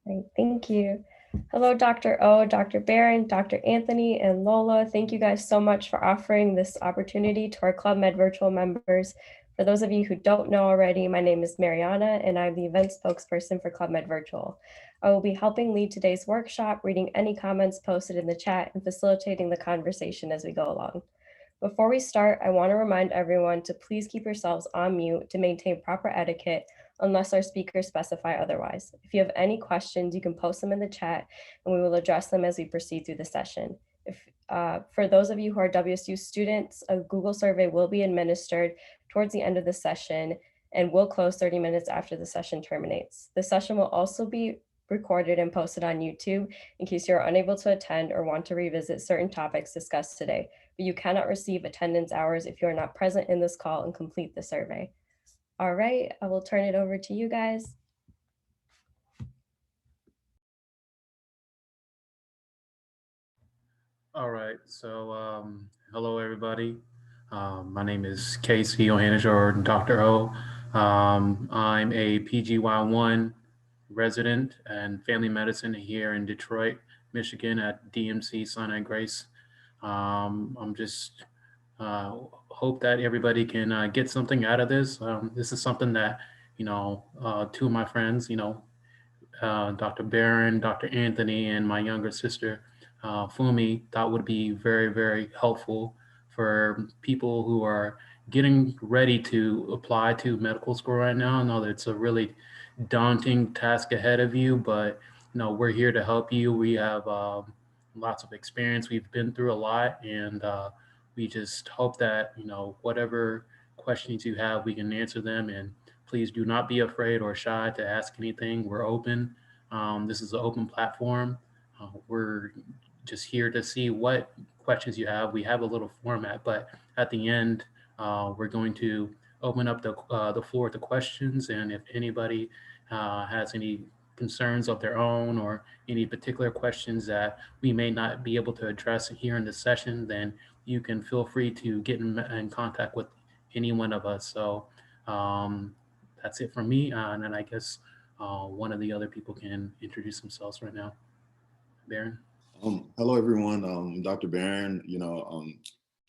Great, thank you. Hello, Dr. O, Dr. Baron, Dr. Anthony, and Lola. Thank you guys so much for offering this opportunity to our Club Med virtual members. For those of you who don't know already, my name is Mariana, and I'm the event spokesperson for Club Med Virtual. I will be helping lead today's workshop, reading any comments posted in the chat, and facilitating the conversation as we go along. Before we start, I want to remind everyone to please keep yourselves on mute to maintain proper etiquette unless our speakers specify otherwise. If you have any questions, you can post them in the chat and we will address them as we proceed through the session. For those of you who are WSU students, a Google survey will be administered towards the end of the session and will close 30 minutes after the session terminates. The session will also be recorded and posted on YouTube in case you're unable to attend or want to revisit certain topics discussed today, but you cannot receive attendance hours if you are not present in this call and complete the survey. All right, I will turn it over to you guys. All right, so hello everybody. My name is Casey Ohanaja, or Dr. O. I'm a PGY1 resident and family medicine here in Detroit, Michigan at DMC Sinai Grace. I'm just hope that everybody can get something out of this. This is something that, two of my friends, Dr. Baron, Dr. Anthony, and my younger sister, Fumi, thought would be very, very helpful for people who are getting ready to apply to medical school right now. I know that it's a really daunting task ahead of you, but we're here to help you. We have lots of experience. We've been through a lot, and we just hope that whatever questions you have, we can answer them. And please do not be afraid or shy to ask anything. We're open. This is an open platform. We're just here to see what questions you have. We have a little format, but at the end, we're going to open up the floor to questions. And if anybody has any concerns of their own or any particular questions that we may not be able to address here in this session, then you can feel free to get in contact with any one of us. So that's it from me. And then I guess one of the other people can introduce themselves right now. Baron. Hello, everyone. Dr. Baron,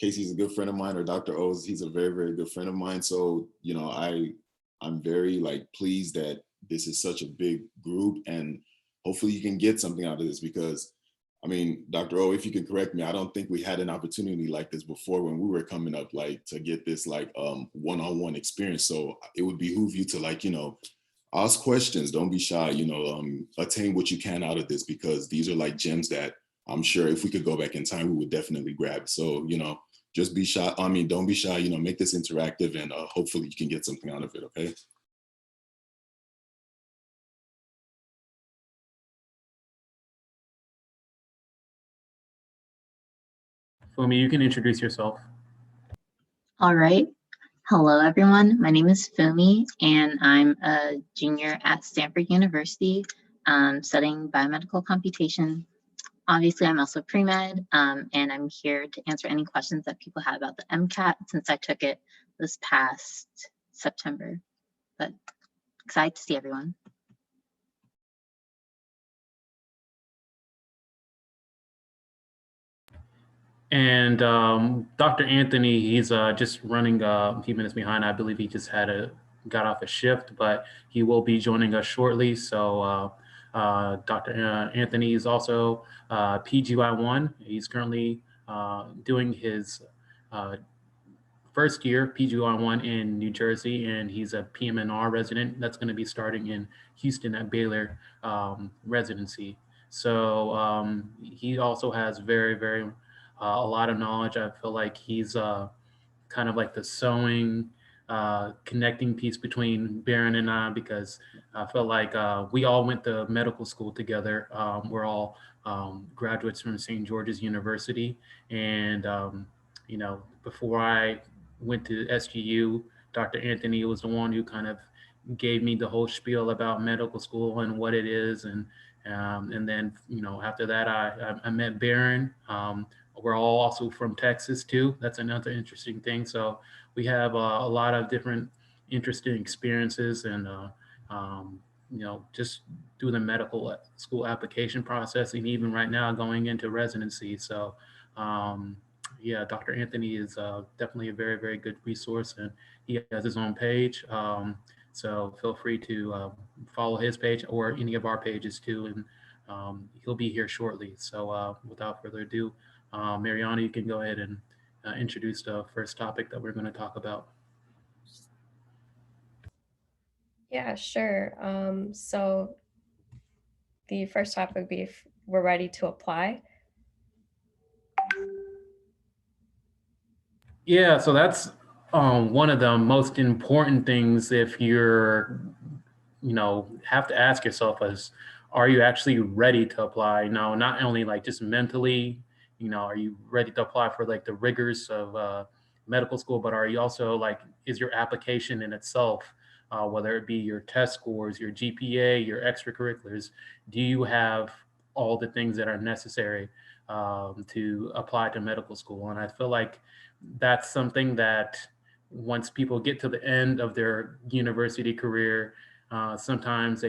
Casey's a good friend of mine, or Dr. O's, he's a very, very good friend of mine. So, I'm very pleased that this is such a big group, and hopefully you can get something out of this, because Dr. O, if you could correct me, I don't think we had an opportunity like this before when we were coming up, to get this one-on-one experience. So it would behoove you to ask questions, don't be shy, attain what you can out of this, because these are gems that I'm sure if we could go back in time, we would definitely grab. So, just be shy. Don't be shy, make this interactive, and hopefully you can get something out of it, okay? Fumi, you can introduce yourself. All right. Hello, everyone. My name is Fumi, and I'm a junior at Stanford University studying biomedical computation. Obviously, I'm also pre-med, and I'm here to answer any questions that people have about the Mcat since I took it this past September. But excited to see everyone. And Dr. Anthony, he's just running a few minutes behind. I believe he just got off a shift, but he will be joining us shortly. So Dr. Anthony is also PGY1. He's currently doing his first year PGY1 in New Jersey, and he's a PMNR resident that's going to be starting in Houston at Baylor residency. So he also has very, very a lot of knowledge. I feel like he's kind of like the sewing, connecting piece between Baron and I, because I feel like we all went to medical school together. We're all graduates from St. George's University. And, before I went to SGU, Dr. Anthony was the one who kind of gave me the whole spiel about medical school and what it is. And then, after that, I met Baron. We're all also from Texas too. That's another interesting thing. So we have a lot of different interesting experiences, and just do the medical school application process, and even right now going into residency. So yeah, Dr. Anthony is definitely a very, very good resource, and he has his own page. So feel free to follow his page or any of our pages too, and he'll be here shortly. So without further ado, Mariana, you can go ahead and introduce the first topic that we're going to talk about. Yeah, sure. So the first topic would be if we're ready to apply. Yeah, so that's one of the most important things if you're, have to ask yourself is, are you actually ready to apply? No, not only like just mentally, are you ready to apply for like the rigors of medical school, but are you also like, is your application in itself, whether it be your test scores, your GPA, your extracurriculars, do you have all the things that are necessary to apply to medical school? And I feel like that's something that once people get to the end of their university career, sometimes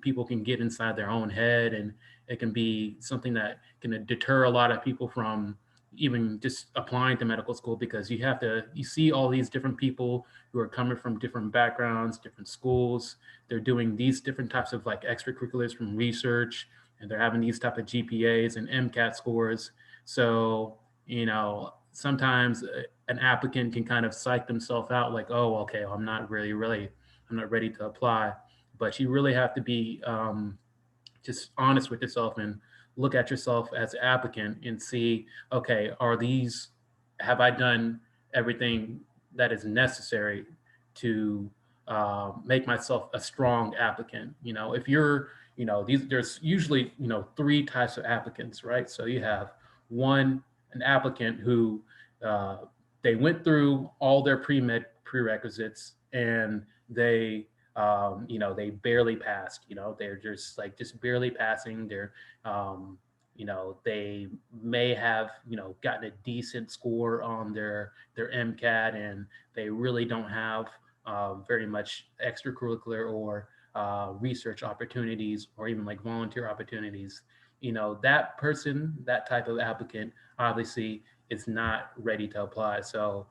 people can get inside their own head, and it can be something that can deter a lot of people from even just applying to medical school, because you see all these different people who are coming from different backgrounds, different schools. They're doing these different types of like extracurriculars from research, and they're having these type of GPAs and MCAT scores. So, sometimes an applicant can kind of psych themselves out like, oh, okay, I'm not ready to apply. But you really have to be just honest with yourself and look at yourself as an applicant and see, okay, have I done everything that is necessary to make myself a strong applicant? If you're, there's usually, three types of applicants, right? So you have an applicant who uh, they went through all their pre-med prerequisites, and they barely passed. They're just barely passing. They may have gotten a decent score on their MCAT, and they really don't have very much extracurricular or research opportunities, or even like volunteer opportunities. That person, that type of applicant, obviously is not ready to apply. So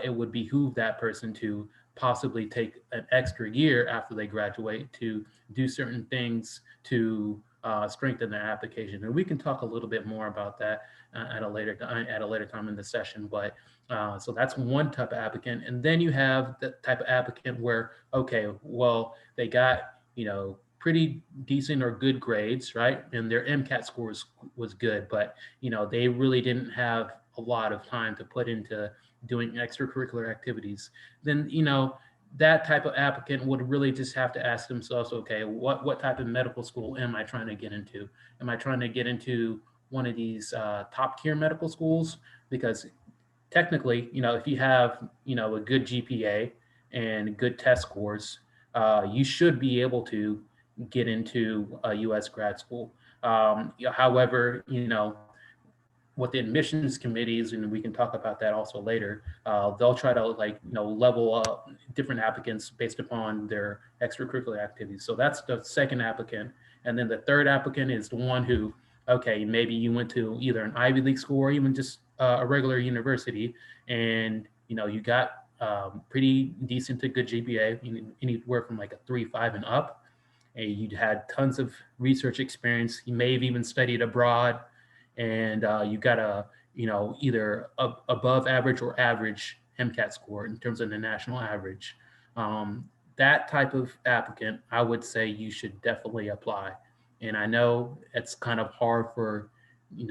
it would behoove that person to possibly take an extra year after they graduate to do certain things to strengthen their application. And we can talk a little bit more about that at a later time in the session. But so that's one type of applicant. And then you have the type of applicant where, okay, well, they got, pretty decent or good grades, right? And their MCAT scores was good, but, they really didn't have a lot of time to put into doing extracurricular activities. Then, that type of applicant would really just have to ask themselves, okay, what type of medical school am I trying to get into? Am I trying to get into one of these top tier medical schools? Because technically, if you have, a good GPA and good test scores, you should be able to get into a U.S. grad school. However, what the admissions committees, and we can talk about that also later, they'll try to level up different applicants based upon their extracurricular activities. So that's the second applicant. And then the third applicant is the one who, okay, maybe you went to either an Ivy League school or even just a regular university, and you got pretty decent to good GPA, anywhere from like a 3.5 and up. And you had tons of research experience. You may have even studied abroad, and you got either above average or average MCAT score in terms of the national average. That type of applicant, I would say you should definitely apply. And I know it's kind of hard for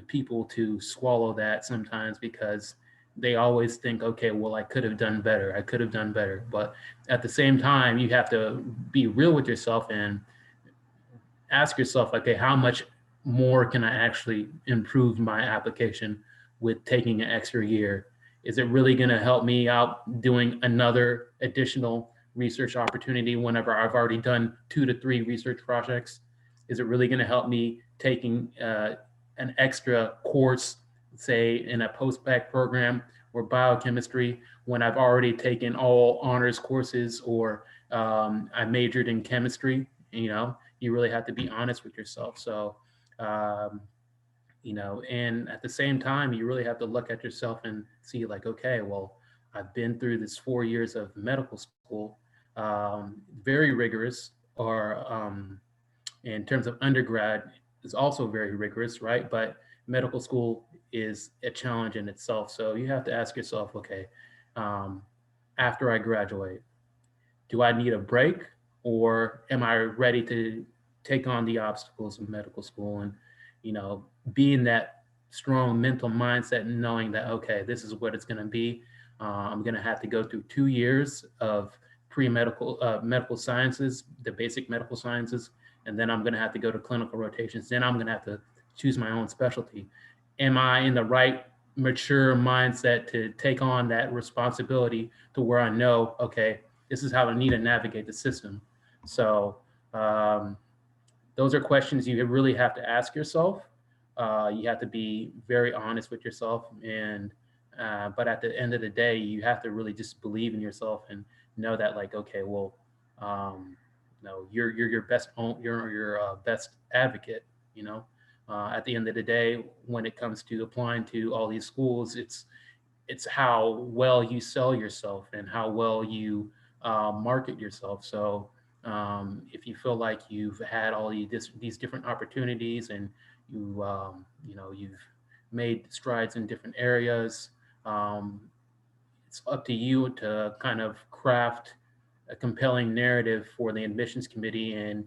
people to swallow that sometimes, because they always think, okay, well, I could have done better. I could have done better. But at the same time, you have to be real with yourself and ask yourself, okay, how much more can I actually improve my application with taking an extra year? Is it really going to help me out doing another additional research opportunity whenever I've already done 2 to 3 research projects? Is it really going to help me taking an extra course, say in a post-bac program or biochemistry, when I've already taken all honors courses, or I majored in chemistry? you really have to be honest with yourself. So, and at the same time, you really have to look at yourself and see like, okay, well, I've been through this 4 years of medical school, very rigorous, or in terms of undergrad is also very rigorous, right? But medical school is a challenge in itself. So you have to ask yourself, okay, um, after I graduate, do I need a break, or am I ready to take on the obstacles of medical school and, be in that strong mental mindset and knowing that, okay, this is what it's going to be. I'm going to have to go through 2 years of pre-medical medical sciences, the basic medical sciences, and then I'm going to have to go to clinical rotations. Then I'm going to have to choose my own specialty. Am I in the right mature mindset to take on that responsibility to where I know, okay, this is how I need to navigate the system? So those are questions you really have to ask yourself. You have to be very honest with yourself, and but at the end of the day, you have to really just believe in yourself and know that, like, okay, well, no, you're your best you're your best advocate. At the end of the day, when it comes to applying to all these schools, it's how well you sell yourself and how well you market yourself. So if you feel like you've had all these different opportunities and you've made strides in different areas, um, it's up to you to kind of craft a compelling narrative for the admissions committee and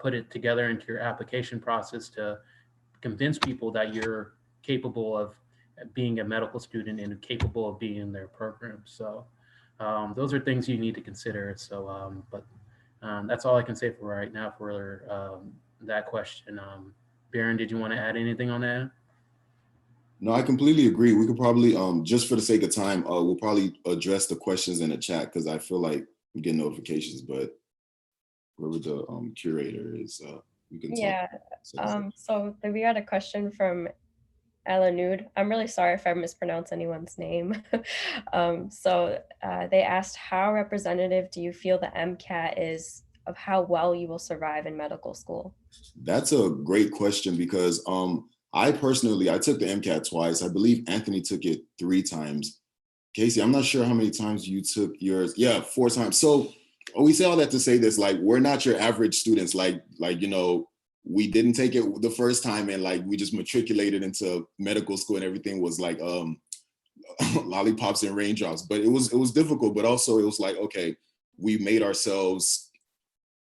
put it together into your application process to convince people that you're capable of being a medical student and capable of being in their program. So those are things you need to consider. So, but that's all I can say for right now for that question. Baron, did you want to add anything on that? No, I completely agree. We could probably, just for the sake of time, we'll probably address the questions in the chat because I feel like we get notifications, but whoever the curator is, we can talk. Yeah. So we got a question from Alanud. I'm really sorry if I mispronounce anyone's name. They asked, how representative do you feel the MCAT is of how well you will survive in medical school? That's a great question because I personally took the MCAT twice. I believe Anthony took it 3 times. Casey, I'm not sure how many times you took yours. Yeah, 4 times. So we say all that to say this, like, we're not your average students. Like, we didn't take it the first time and like, we just matriculated into medical school and everything was like lollipops and raindrops, but it was difficult, but also it was like, okay, we made ourselves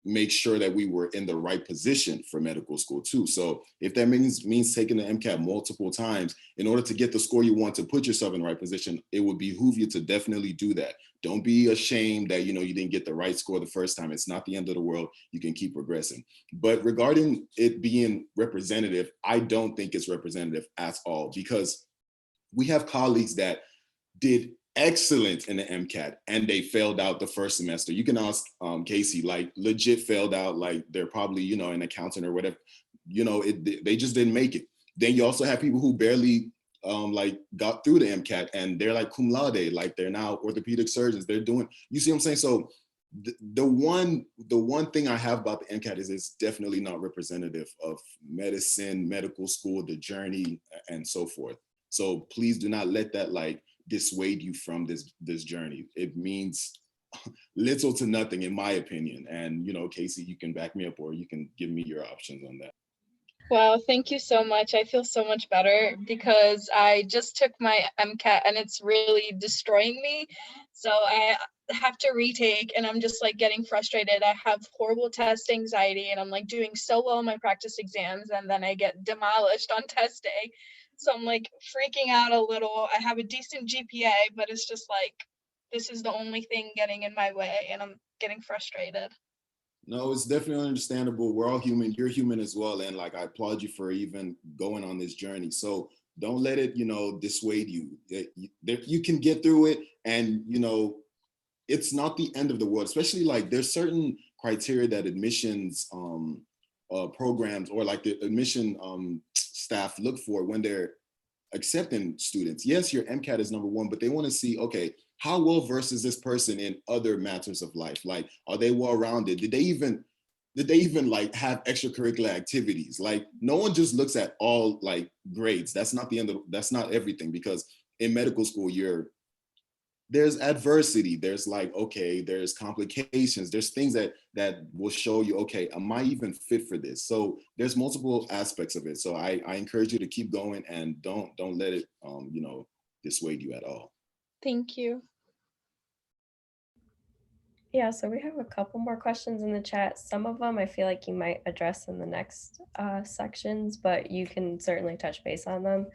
make sure that we were in the right position for medical school too. So if that means taking the MCAT multiple times in order to get the score you want to put yourself in the right position, it would behoove you to definitely do that. Don't be ashamed that you didn't get the right score the first time. It's not the end of the world. You can keep progressing. But regarding it being representative, I don't think it's representative at all because we have colleagues that did excellent in the MCAT and they failed out the first semester. You can ask Casey, like legit failed out, like they're probably, an accountant or whatever, they just didn't make it. Then you also have people who barely got through the MCAT and they're like cum laude, like they're now orthopedic surgeons. They're doing, you see what I'm saying? So the one thing I have about the MCAT is it's definitely not representative of medicine, medical school, the journey and so forth. So please do not let that dissuade you from this journey. It means little to nothing in my opinion. And Casey, you can back me up or you can give me your options on that. Wow, thank you so much. I feel so much better because I just took my MCAT and it's really destroying me. So I have to retake and I'm just getting frustrated. I have horrible test anxiety and I'm doing so well in my practice exams and then I get demolished on test day. So I'm freaking out a little. I have a decent GPA, but it's just this is the only thing getting in my way and I'm getting frustrated. No, it's definitely understandable. We're all human. You're human as well. And I applaud you for even going on this journey. So don't let it, dissuade you. You can get through it. And, it's not the end of the world, especially there's certain criteria that admissions programs or the admission staff look for when they're accepting students. Yes, your MCAT is number 1, but they want to see, okay, how well versed is this person in other matters of life? Are they well-rounded? Did they even did they even like have extracurricular activities? Like no one just looks at all like grades. That's not the end of, that's not everything, because in medical school, there's adversity, there's like, okay, there's complications, there's things that will show you, okay, am I even fit for this? So there's multiple aspects of it. So I encourage you to keep going and don't let it dissuade you at all. Thank you. Yeah, so we have a couple more questions in the chat. Some of them I feel like you might address in the next sections, but you can certainly touch base on them.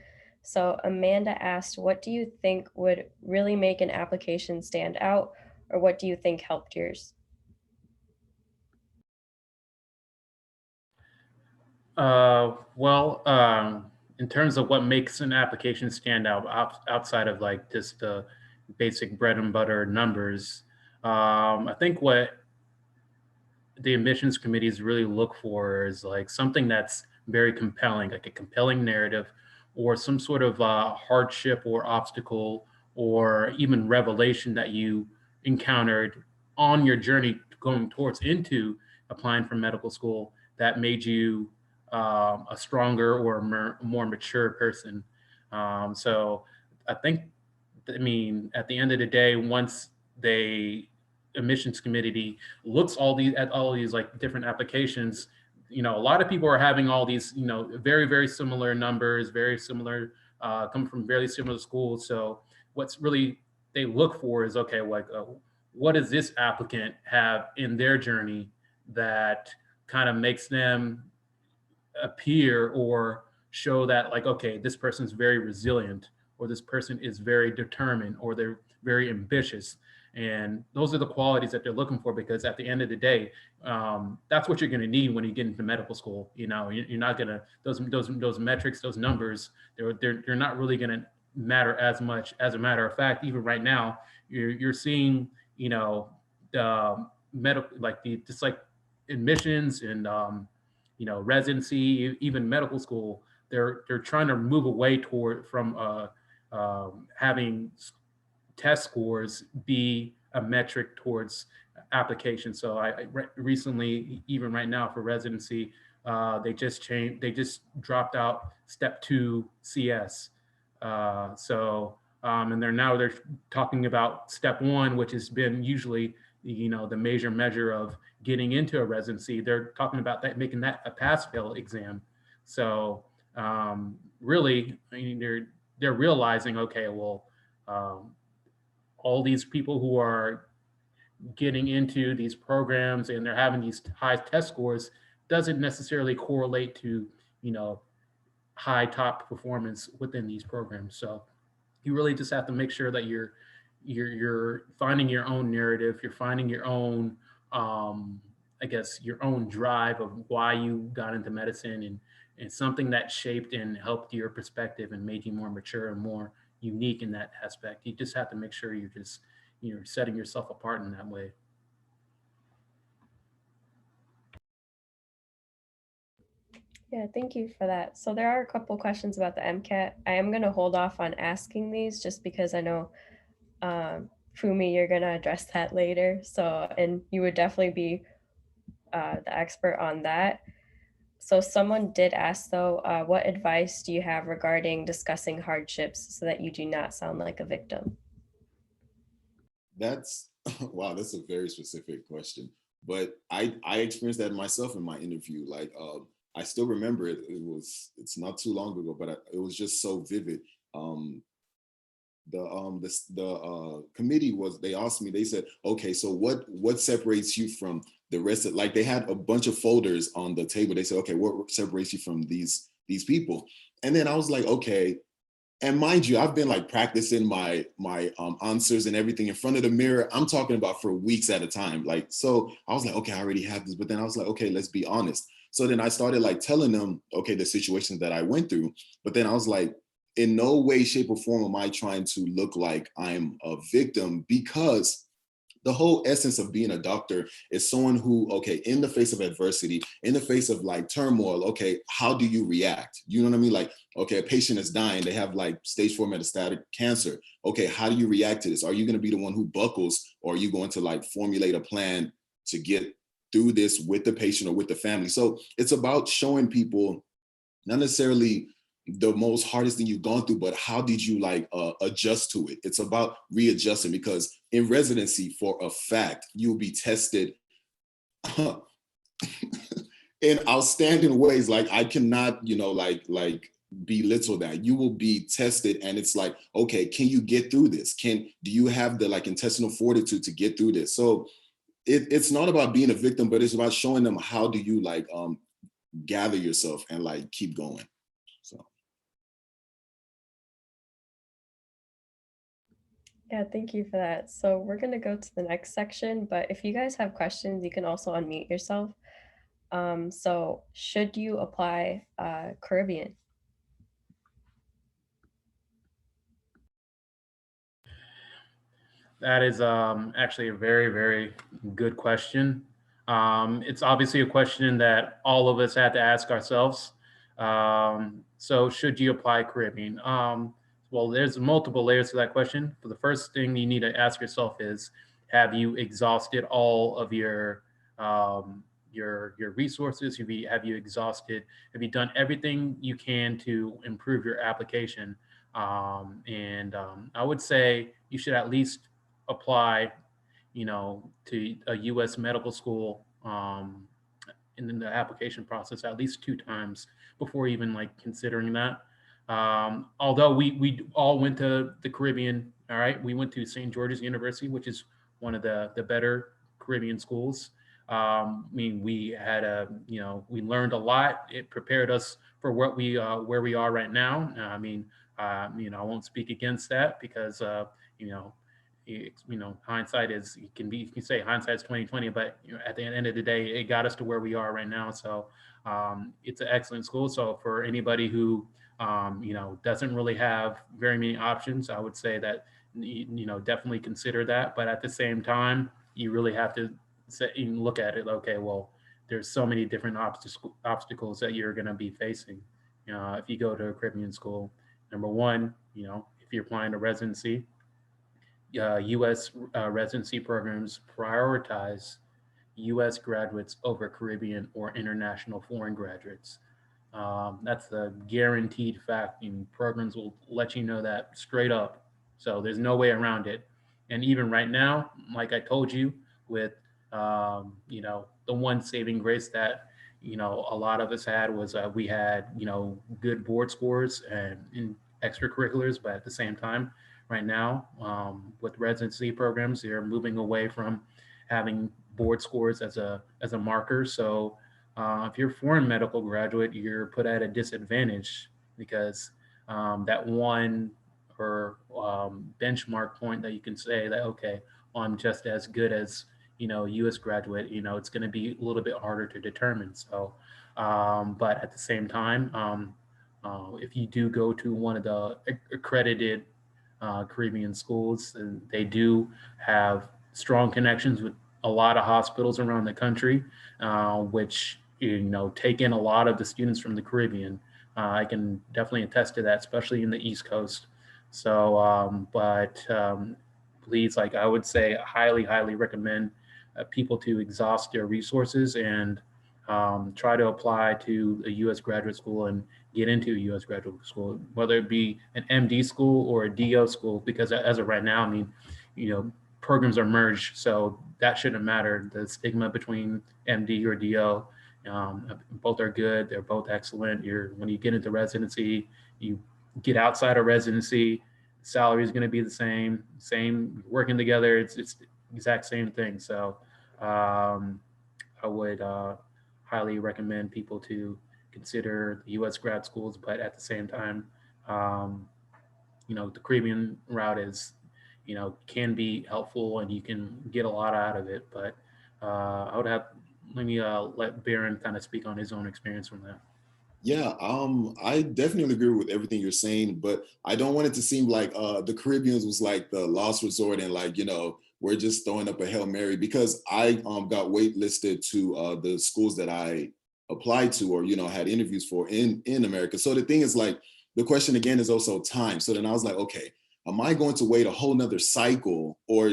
So Amanda asked, what do you think would really make an application stand out, or what do you think helped yours? In terms of what makes an application stand out outside of like just the basic bread and butter numbers, I think what the admissions committees really look for is like something that's very compelling, like a compelling narrative, or some sort of hardship or obstacle, or even revelation that you encountered on your journey going towards into applying for medical school that made you a stronger or more mature person. So I think, I mean, at the end of the day, once they admissions committee looks at all these like different applications, a lot of people are having all these, very, very similar numbers, very similar, come from very similar schools. So what's really they look for is, okay, like, what does this applicant have in their journey that kind of makes them appear or show that, like, okay, this person's very resilient, or this person is very determined, or they're very ambitious. And those are the qualities that they're looking for, because at the end of the day, that's what you're going to need when you get into medical school. You're not going to, those metrics, those numbers, they're not really going to matter as much. As a matter of fact, even right now, you're seeing, the medical, like just like admissions and residency, even medical school, they're trying to move away from having test scores be a metric towards application. So I recently, even right now for residency, they just dropped out step 2 CS. And they're talking about step 1, which has been usually the major measure of getting into a residency. They're talking about that, making that a pass-fail exam. So really, I mean, they're realizing, okay, well, all these people who are getting into these programs and they're having these high test scores doesn't necessarily correlate to high top performance within these programs. So you really just have to make sure that you're finding your own narrative, you're finding your own I guess your own drive of why you got into medicine, and something that shaped and helped your perspective and made you more mature and more unique in that aspect. You just have to make sure you're setting yourself apart in that way. Yeah, thank you for that. So there are a couple questions about the MCAT. I am going to hold off on asking these just because I know, Fumi, you're going to address that later. So, and you would definitely be the expert on that. So someone did ask though, what advice do you have regarding discussing hardships so that you do not sound like a victim? That's wow, that's a very specific question. But I experienced that myself in my interview. Like I still remember it. It's not too long ago, but it was just so vivid. The committee they asked me, they said, okay, so what separates you from the rest of, like, they had a bunch of folders on the table. They said, okay, what separates you from these people? And then I was like, okay. And mind you, I've been like practicing my answers and everything in front of the mirror. I'm talking about for weeks at a time. Like, so I was like, okay, I already have this. But then I was like, okay, let's be honest. So then I started like telling them, okay, the situations that I went through. But then I was like, in no way, shape, or form am I trying to look like I'm a victim, because the whole essence of being a doctor is someone who, okay, in the face of adversity, in the face of like turmoil, okay, how do you react? You know what I mean? Like, okay, a patient is dying, they have like stage 4 metastatic cancer. Okay, how do you react to this? Are you going to be the one who buckles, or are you going to like formulate a plan to get through this with the patient or with the family. So it's about showing people not necessarily the most hardest thing you've gone through, but how did you like adjust to it? It's about readjusting, because in residency, for a fact, you'll be tested in outstanding ways. Like I cannot, like belittle that. You will be tested, and it's like, okay, can you get through this? Do you have the like intestinal fortitude to get through this? So it's not about being a victim, but it's about showing them how do you like gather yourself and like keep going. So Yeah, thank you for that. So we're going to go to the next section, but if you guys have questions, you can also unmute yourself. So should you apply Caribbean? That is actually a very, very good question. It's obviously a question that all of us had to ask ourselves. So should you apply Caribbean? Well, there's multiple layers to that question. For the first thing you need to ask yourself is, have you exhausted all of your resources? Have you exhausted? Have you done everything you can to improve your application? I would say you should at least apply, to a U.S. medical school in the application process at least 2 times before even like considering that. Although we all went to the Caribbean, all right, we went to St. George's University, which is one of the better Caribbean schools. I mean, we had we learned a lot. It prepared us for what where we are right now. I won't speak against that because hindsight is, you can say hindsight is 2020, but at the end of the day, it got us to where we are right now. So it's an excellent school. So for anybody who doesn't really have very many options, I would say that definitely consider that. But at the same time, you really have to look at it. Okay, well, there's so many different obstacles that you're going to be facing if you go to a Caribbean school. Number one, if you're applying to residency, U.S. Residency programs prioritize U.S. graduates over Caribbean or international foreign graduates. That's a guaranteed fact, and programs will let you know that straight up. So there's no way around it. And even right now, like I told you, with the one saving grace that a lot of us had was we had good board scores and in extracurriculars, but at the same time, right now with residency programs, they're moving away from having board scores as a marker. So if you're a foreign medical graduate, you're put at a disadvantage because that one or benchmark point that you can say that, okay, well, I'm just as good as U.S. graduate, it's going to be a little bit harder to determine. So, but at the same time, if you do go to one of the accredited Caribbean schools, and they do have strong connections with a lot of hospitals around the country, which take in a lot of the students from the Caribbean. I can definitely attest to that, especially in the East Coast. So, please, like I would say, highly, highly recommend people to exhaust their resources and try to apply to a U.S. graduate school and get into a U.S. graduate school, whether it be an MD school or a DO school, because as of right now, I mean, programs are merged, so that shouldn't matter. The stigma between MD or DO, both are good. They're both excellent. When you get into residency, you get outside of residency, salary is going to be the same working together. It's the exact same thing. So I would highly recommend people to consider the U.S. grad schools, but at the same time, the Caribbean route is, can be helpful and you can get a lot out of it. But I would let me let Baron kind of speak on his own experience from that. Yeah, I definitely agree with everything you're saying, but I don't want it to seem like the Caribbeans was like the last resort and like, we're just throwing up a Hail Mary, because I got waitlisted to the schools that I applied to or, had interviews for in America. So the thing is like, the question again is also time. So then I was like, okay, am I going to wait a whole nother cycle, or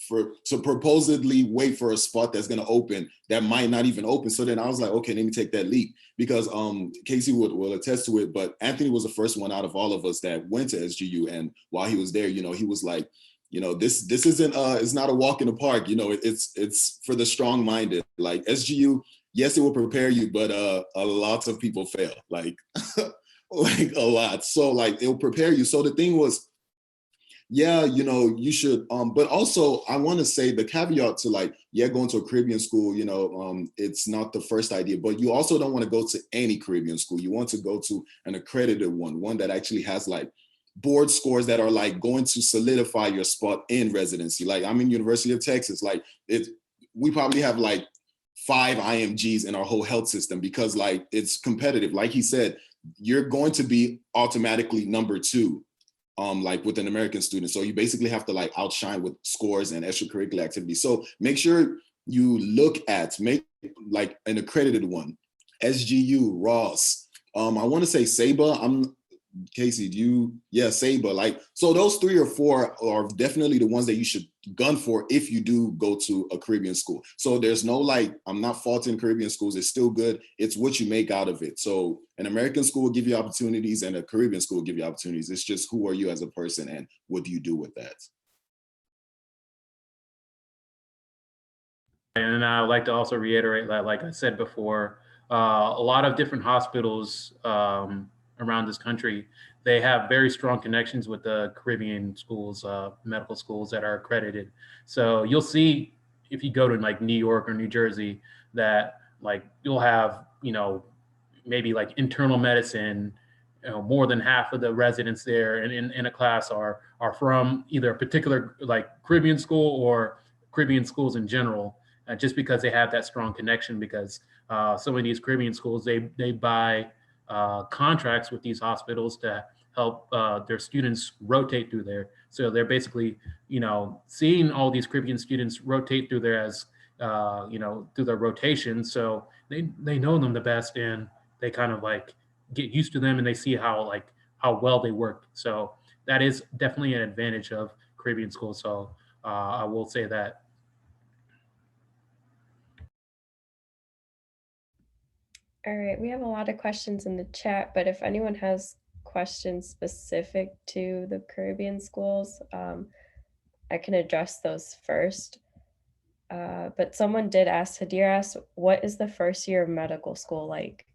to proposedly wait for a spot that's going to open that might not even open. So then I was like, okay, let me take that leap, because Casey will attest to it, but Anthony was the first one out of all of us that went to SGU. And while he was there, you know, he was like, you know, this isn't it's not a walk in the park, you know, it's for the strong minded. Like SGU, yes, it will prepare you, but a lot of people fail, like like a lot. So like it will prepare you. So the thing was, yeah, you know, you should, but also I want to say the caveat to like, yeah, going to a Caribbean school, you know, it's not the first idea, but you also don't want to go to any Caribbean school. You want to go to an accredited one that actually has like board scores that are like going to solidify your spot in residency. Like I'm in University of Texas, like we probably have like 5 IMGs in our whole health system, because like it's competitive. Like he said, you're going to be automatically number 2. Like with an American student. So you basically have to like outshine with scores and extracurricular activities. So make sure you make like an accredited one. SGU, Ross. I want to say SABA. Casey, SABA. Like, so those 3 or 4 are definitely the ones that you should gun for if you do go to a Caribbean school. So there's no like, I'm not faulting Caribbean schools. It's still good. It's what you make out of it. So an American school will give you opportunities and a Caribbean school will give you opportunities. It's just who are you as a person and what do you do with that? And I would like to also reiterate that, like I said before, a lot of different hospitals around this country, they have very strong connections with the Caribbean schools, medical schools that are accredited. So you'll see if you go to like New York or New Jersey that like you'll have, you know, maybe like internal medicine, you know, more than half of the residents there in a class are from either a particular like Caribbean school or Caribbean schools in general, just because they have that strong connection. Because some of these Caribbean schools, they buy contracts with these hospitals to help their students rotate through there. So they're basically, you know, seeing all these Caribbean students rotate through there as, you know, through their rotation. So they know them the best, and they kind of like get used to them, and they see how well they work. So that is definitely an advantage of Caribbean schools. So I will say that. All right, we have a lot of questions in the chat, but if anyone has questions specific to the Caribbean schools, I can address those first. But someone did ask, Hadir asked, what is the first year of medical school like?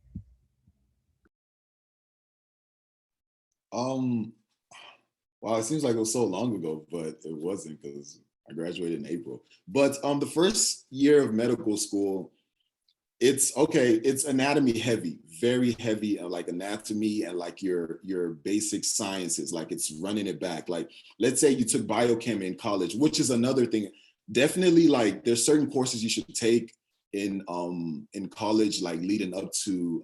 Wow, it seems like it was so long ago, but it wasn't, because I graduated in April. But the first year of medical school, it's anatomy heavy, very heavy, like anatomy and like your basic sciences, like it's running it back. Like, let's say you took biochem in college, which is another thing. Definitely, like there's certain courses you should take in college, like leading up to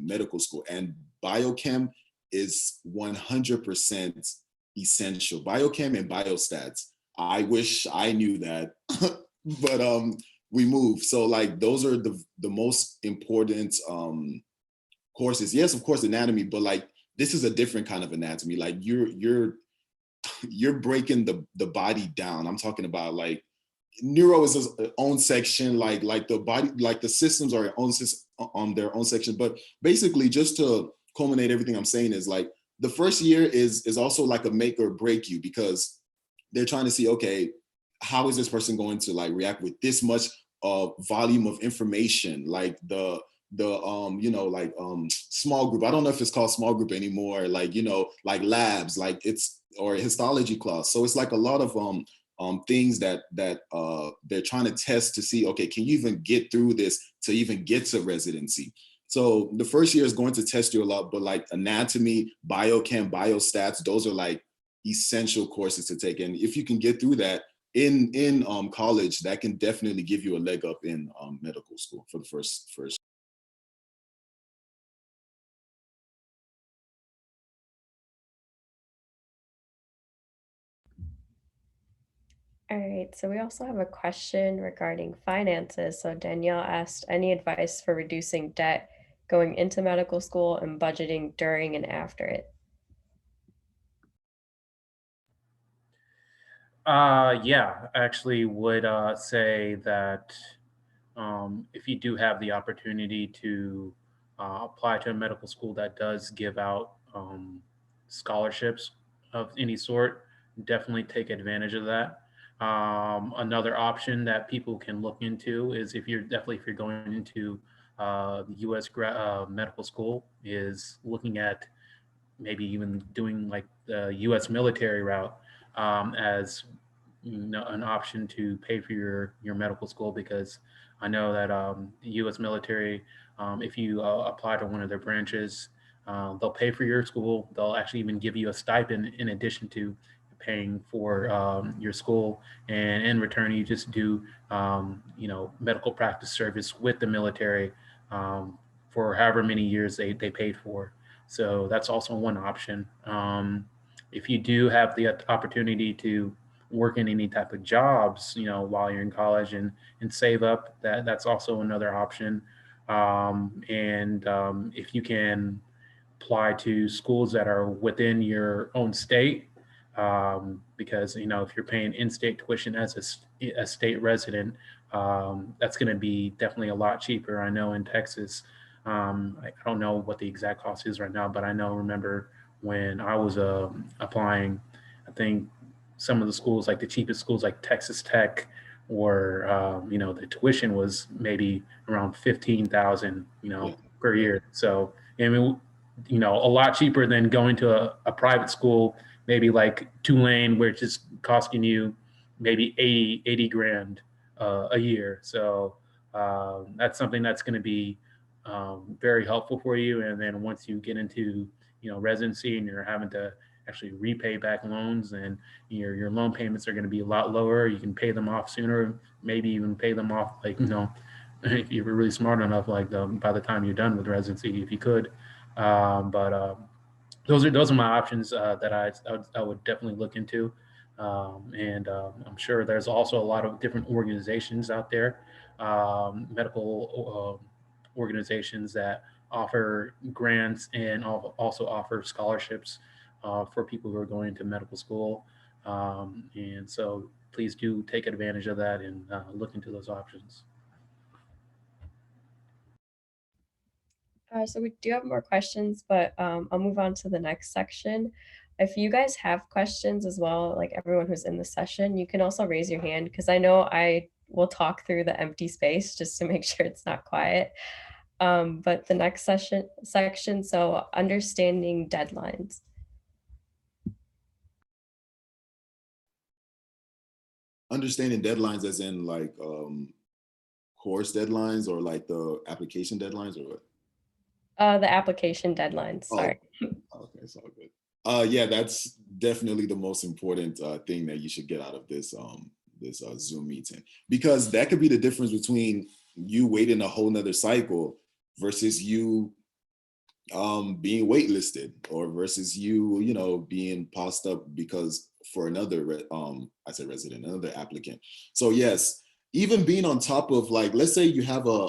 medical school, and biochem is 100% essential. Biochem and biostats. I wish I knew that, but we move. So like those are the most important courses. Yes, of course, anatomy, but like this is a different kind of anatomy. Like you're breaking the body down. I'm talking about like neuro is its own section, like the body, like the systems are on their own section. But basically, just to culminate everything I'm saying, is like the first year is also like a make or break you, because they're trying to see, okay, how is this person going to like react with this much volume of information, like the small group. I don't know if it's called small group anymore, like, you know, like labs, like it's, or histology class. So it's like a lot of things that they're trying to test to see, okay, can you even get through this to even get to residency? So the first year is going to test you a lot, but like anatomy, biochem, biostats, those are like essential courses to take. And if you can get through that in college, that can definitely give you a leg up in medical school for the first. All right, so we also have a question regarding finances. So Danielle asked, any advice for reducing debt going into medical school and budgeting during and after it? Yeah, I actually would say that if you do have the opportunity to apply to a medical school that does give out scholarships of any sort, definitely take advantage of that. Another option that people can look into is if you're going into the U.S. medical school, is looking at maybe even doing like the U.S. military route as an option to pay for your medical school, because I know that the U.S. military, if you apply to one of their branches, they'll pay for your school. They'll actually even give you a stipend in addition to paying for your school, and in return, you just do medical practice service with the military for however many years they paid for. So that's also one option. If you do have the opportunity to work in any type of jobs, while you're in college, and save up, that's also another option. And if you can apply to schools that are within your own state, because if you're paying in-state tuition as a state resident, that's going to be definitely a lot cheaper. I know in Texas, I don't know what the exact cost is right now, but remember when I was applying, I think some of the schools, like the cheapest schools like Texas Tech, or the tuition was maybe around 15,000 Yeah. per year. So I mean, a lot cheaper than going to a private school, maybe like Tulane, where it's just costing you maybe 80 grand a year. So that's something that's going to be very helpful for you. And then once you get into residency, and you're having to actually repay back loans, and your loan payments are going to be a lot lower. You can pay them off sooner, maybe even pay them off like if you were really smart enough, like by the time you're done with residency, if you could. But those are my options that I would definitely look into. And I'm sure there's also a lot of different organizations out there, medical organizations that offer grants and also offer scholarships for people who are going to medical school. And so please do take advantage of that, and look into those options. So we do have more questions, but I'll move on to the next section. If you guys have questions as well, like everyone who's in the session, you can also raise your hand, because I know I will talk through the empty space just to make sure it's not quiet. But the next section, so understanding deadlines. Understanding deadlines as in like course deadlines, or like the application deadlines, or what? The application deadlines, sorry. Okay, it's all good. Yeah, that's definitely the most important thing that you should get out of this Zoom meeting, because that could be the difference between you waiting a whole nother cycle versus you being waitlisted, or versus you being passed up because for another I said resident, another applicant. So yes, even being on top of, like, let's say you have a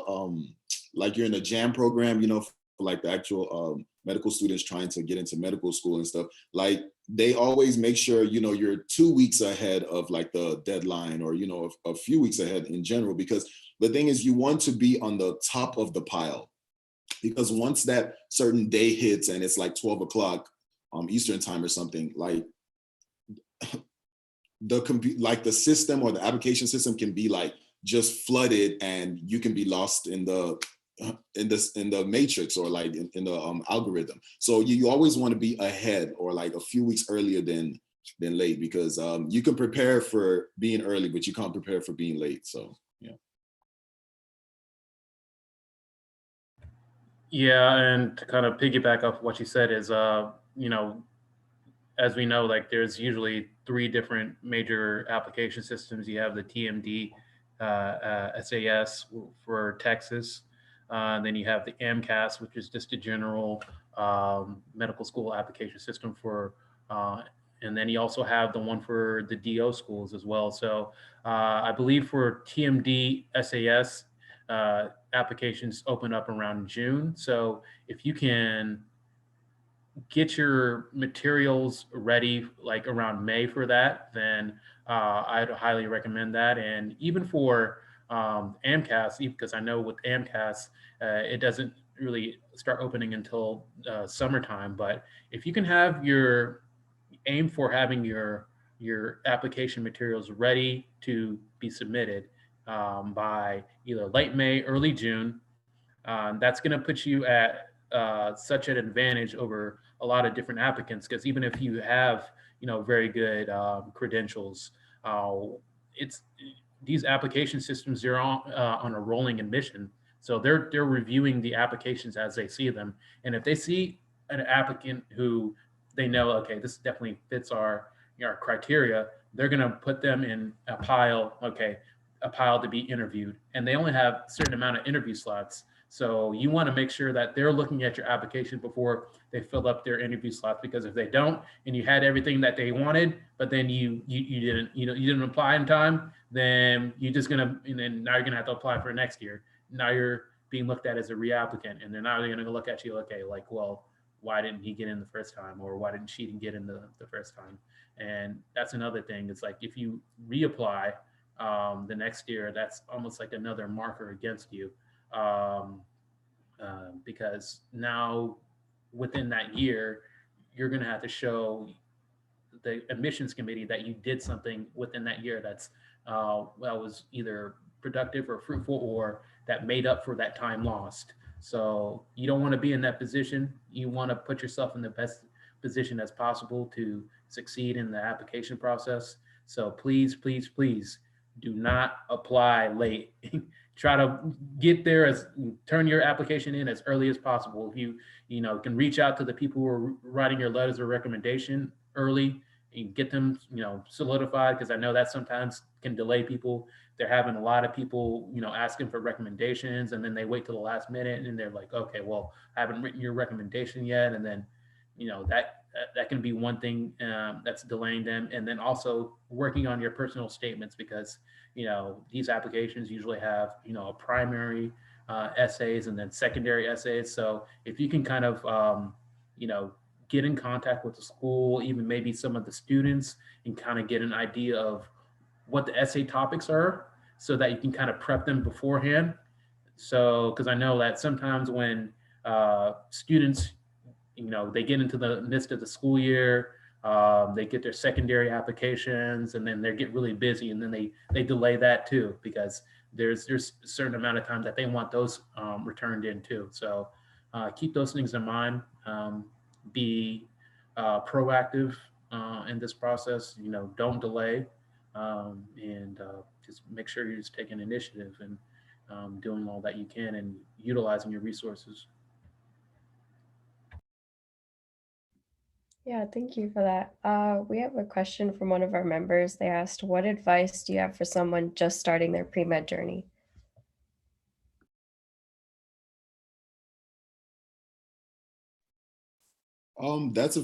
like you're in a jam program, for like the actual medical students trying to get into medical school and stuff, like they always make sure you're 2 weeks ahead of like the deadline, or a few weeks ahead in general, because the thing is, you want to be on the top of the pile, because once that certain day hits and it's like 12 o'clock Eastern time or something, like the system, or the application system, can be like just flooded, and you can be lost in the matrix, or like in the algorithm. So you always want to be ahead, or like a few weeks earlier than late, because you can prepare for being early, but you can't prepare for being late. So yeah. Yeah, and to kind of piggyback off what you said is, as we know, like there's usually 3 different major application systems. You have the TMD, SAS for Texas. Then you have the Mcat, which is just a general medical school application system for, and then you also have the one for the DO schools as well. So I believe for TMD, SAS, applications open up around June. So if you can get your materials ready like around May for that, then I'd highly recommend that. And even for AMCAS, because I know with AMCAS, it doesn't really start opening until summertime. But if you can have your aim for having your application materials ready to be submitted by either late May, early June, that's going to put you at such an advantage over a lot of different applicants, because even if you have very good credentials, uh, it's these application systems, they're on a rolling admission, so they're reviewing the applications as they see them. And if they see an applicant who they know, okay, this definitely fits our criteria, they're going to put them in a pile, okay, a pile to be interviewed, and they only have a certain amount of interview slots. So you want to make sure that they're looking at your application before they fill up their interview slots, because if they don't, and you had everything that they wanted, but then you didn't, you didn't apply in time, then you're just gonna, and then now you're gonna have to apply for next year. Now you're being looked at as a reapplicant, and they're now gonna look at you, okay, like, well, why didn't he get in the first time, or why didn't she get in the first time? And that's another thing. It's like if you reapply the next year, that's almost like another marker against you. Because now within that year, you're going to have to show the admissions committee that you did something within that year that's was either productive or fruitful, or that made up for that time lost. So you don't want to be in that position. You want to put yourself in the best position as possible to succeed in the application process. So please, please, please do not apply late. Try to get there turn your application in as early as possible. If you can reach out to the people who are writing your letters of recommendation early and get them solidified, because I know that sometimes can delay people. They're having a lot of people asking for recommendations, and then they wait till the last minute and they're like, okay, well, I haven't written your recommendation yet. And then that can be one thing that's delaying them. And then also working on your personal statements, because these applications usually have a primary essays and then secondary essays. So if you can kind of get in contact with the school, even maybe some of the students, and kind of get an idea of what the essay topics are, so that you can kind of prep them beforehand. So because I know that sometimes when students they get into the midst of the school year, they get their secondary applications, and then they get really busy, and then they delay that too, because there's a certain amount of time that they want those returned in too. So keep those things in mind. Be proactive in this process. Don't delay, and just make sure you're just taking initiative and doing all that you can and utilizing your resources. Yeah, thank you for that. We have a question from one of our members. They asked, what advice do you have for someone just starting their pre-med journey? That's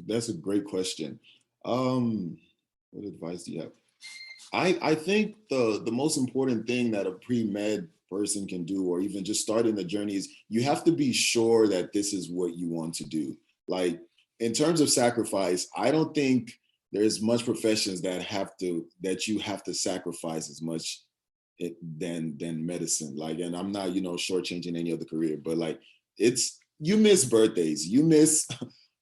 that's a great question. What advice do you have? I think the most important thing that a pre-med person can do, or even just starting the journey, is you have to be sure that this is what you want to do. Like, in terms of sacrifice, I don't think there's much professions that you have to sacrifice as much than medicine. Like, and I'm not shortchanging any other career, but like, you miss birthdays, you miss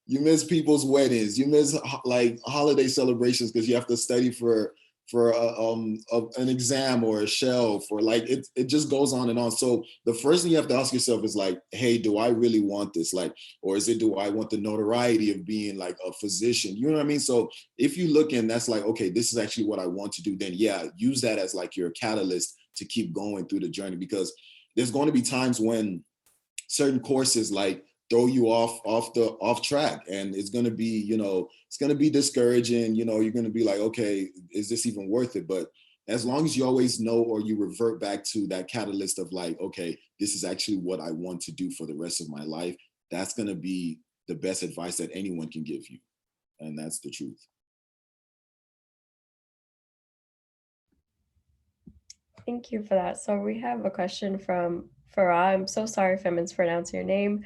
you miss people's weddings, you miss like holiday celebrations because you have to study for an exam or a shelf, or like it just goes on and on. So the first thing you have to ask yourself is like, hey, do I really want this? Like, or do I want the notoriety of being like a physician? You know what I mean? So if you look in, that's like, okay, this is actually what I want to do, then yeah, use that as like your catalyst to keep going through the journey, because there's going to be times when certain courses like throw you off track, and it's going to be it's going to be discouraging. You're going to be like, okay, is this even worth it? But as long as you always know, or you revert back to that catalyst of like, okay, this is actually what I want to do for the rest of my life, that's going to be the best advice that anyone can give you, and that's the truth. Thank you for that. So we have a question from Farah. I'm so sorry if I mispronounced your name.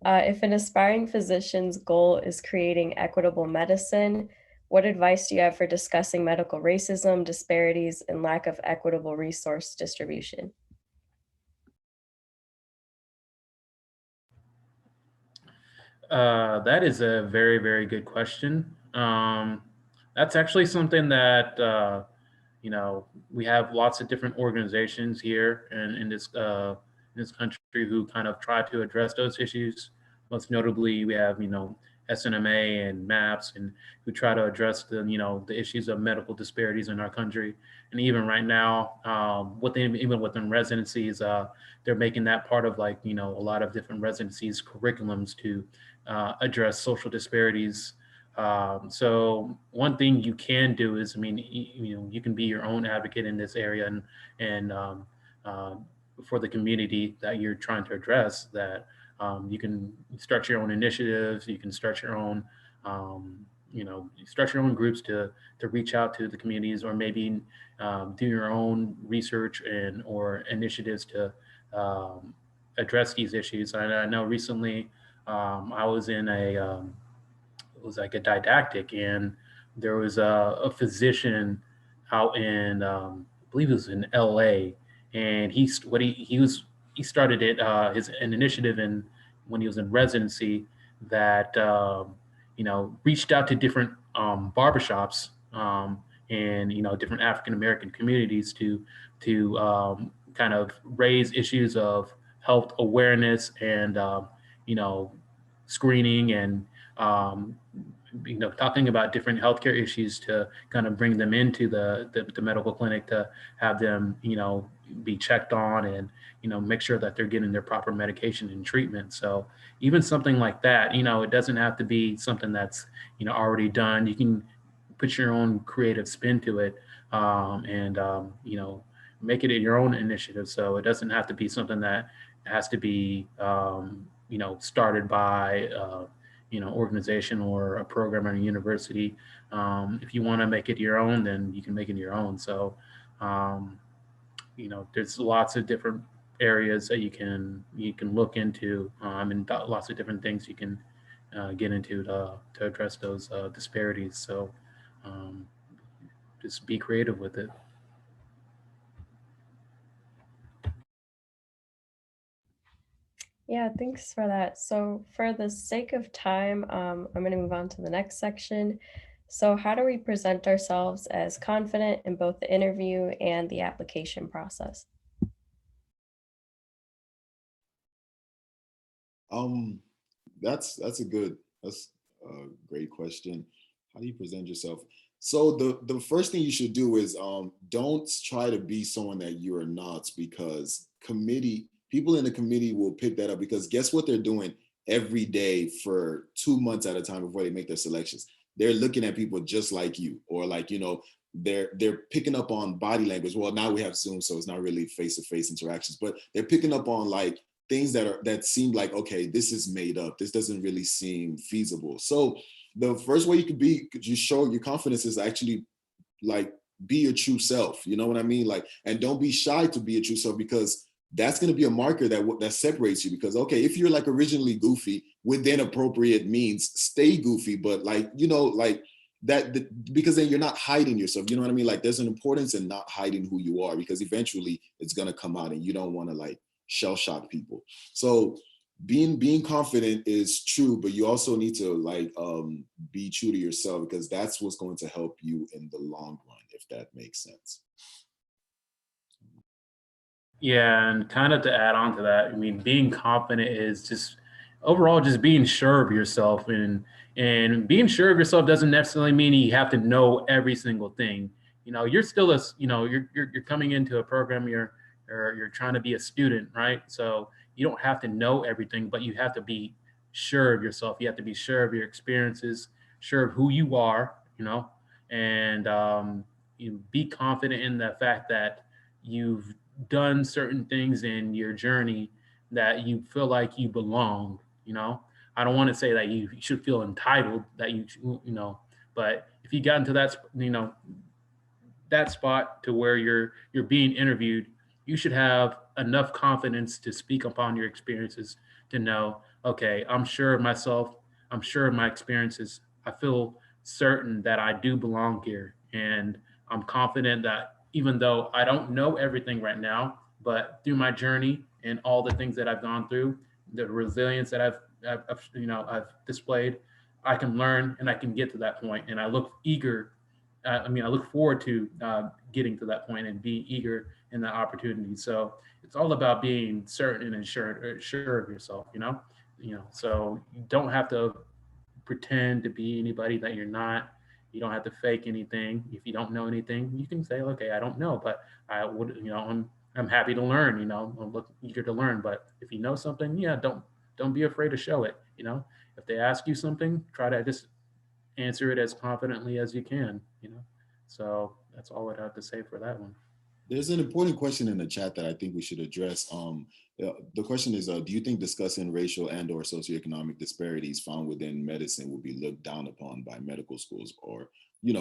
If an aspiring physician's goal is creating equitable medicine, what advice do you have for discussing medical racism, disparities, and lack of equitable resource distribution? That is a very, very good question. That's actually something that, we have lots of different organizations here in this country who kind of try to address those issues. Most notably, we have, SNMA and MAPS, and who try to address the issues of medical disparities in our country. And even right now, even within residencies, they're making that part of a lot of different residencies curriculums to address social disparities. So one thing you can do is, you can be your own advocate in this area and for the community that you're trying to address. That you can start your own initiatives. You can start your own, start your own groups to reach out to the communities, or maybe do your own research and or initiatives to address these issues. I know recently I was in it was like a didactic, and there was a physician out in I believe it was in LA, and he started an initiative in when he was in residency that reached out to different barbershops, and different African American communities to kind of raise issues of health awareness and you know screening and um, talking about different healthcare issues to kind of bring them into the medical clinic to have them be checked on and make sure that they're getting their proper medication and treatment. So even something like that, it doesn't have to be something that's already done. You can put your own creative spin to it, and make it your own initiative. So it doesn't have to be something that has to be started by organization or a program at a university. If you want to make it your own, then you can make it your own. So um, there's lots of different areas that you can look into, and lots of different things you can get into to address those disparities. So um, just be creative with it. Yeah, thanks for that. So for the sake of time, I'm going to move on to the next section. So how do we present ourselves as confident in both the interview and the application process? Um, that's a great question. How do you present yourself? So the first thing you should do is don't try to be someone that you are not, because people in the committee will pick that up, because guess what they're doing every day for 2 months at a time before they make their selections. They're looking at people just like you, or they're picking up on body language. Well, now we have Zoom, so it's not really face-to-face interactions, but they're picking up on things that seem like, okay, this is made up. This doesn't really seem feasible. So the first way you show your confidence is actually be your true self. You know what I mean? And don't be shy to be your true self, because that's going to be a marker that separates you. Because okay, if you're originally goofy, within appropriate means, stay goofy, but because then you're not hiding yourself. You know what I mean? There's an importance in not hiding who you are, because eventually it's going to come out, and you don't want to shell shock people. So being confident is true, but you also need to be true to yourself, because that's what's going to help you in the long run, if that makes sense. Yeah, and kind of to add on to that, being confident is just overall just being sure of yourself, and being sure of yourself doesn't necessarily mean you have to know every single thing. You're still you're coming into a program, you're trying to be a student, right? So you don't have to know everything, but you have to be sure of yourself. You have to be sure of your experiences, sure of who you are, and you be confident in the fact that you've done certain things in your journey that you feel like you belong. I don't want to say that you should feel entitled that but if you got into that spot to where you're being interviewed, you should have enough confidence to speak upon your experiences to know, okay, I'm sure of myself, I'm sure of my experiences. I feel certain that I do belong here. And I'm confident that even though I don't know everything right now, but through my journey and all the things that I've gone through, the resilience that I've displayed, I can learn and I can get to that point. And I look eager. I look forward to getting to that point and being eager in that opportunity. So it's all about being certain and sure of yourself. So you don't have to pretend to be anybody that you're not. You don't have to fake anything. If you don't know anything, you can say, okay, I don't know, but I would, I'm happy to learn. I'm eager to learn. But if you know something, yeah, don't be afraid to show it. If they ask you something, try to just answer it as confidently as you can. So that's all I'd have to say for that one. There's an important question in the chat that I think we should address. The question is, do you think discussing racial and or socioeconomic disparities found within medicine will be looked down upon by medical schools or,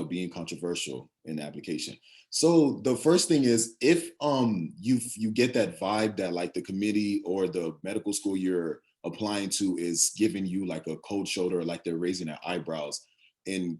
being controversial in the application? So the first thing is, if you get that vibe that like the committee or the medical school you're applying to is giving you like a cold shoulder, like they're raising their eyebrows in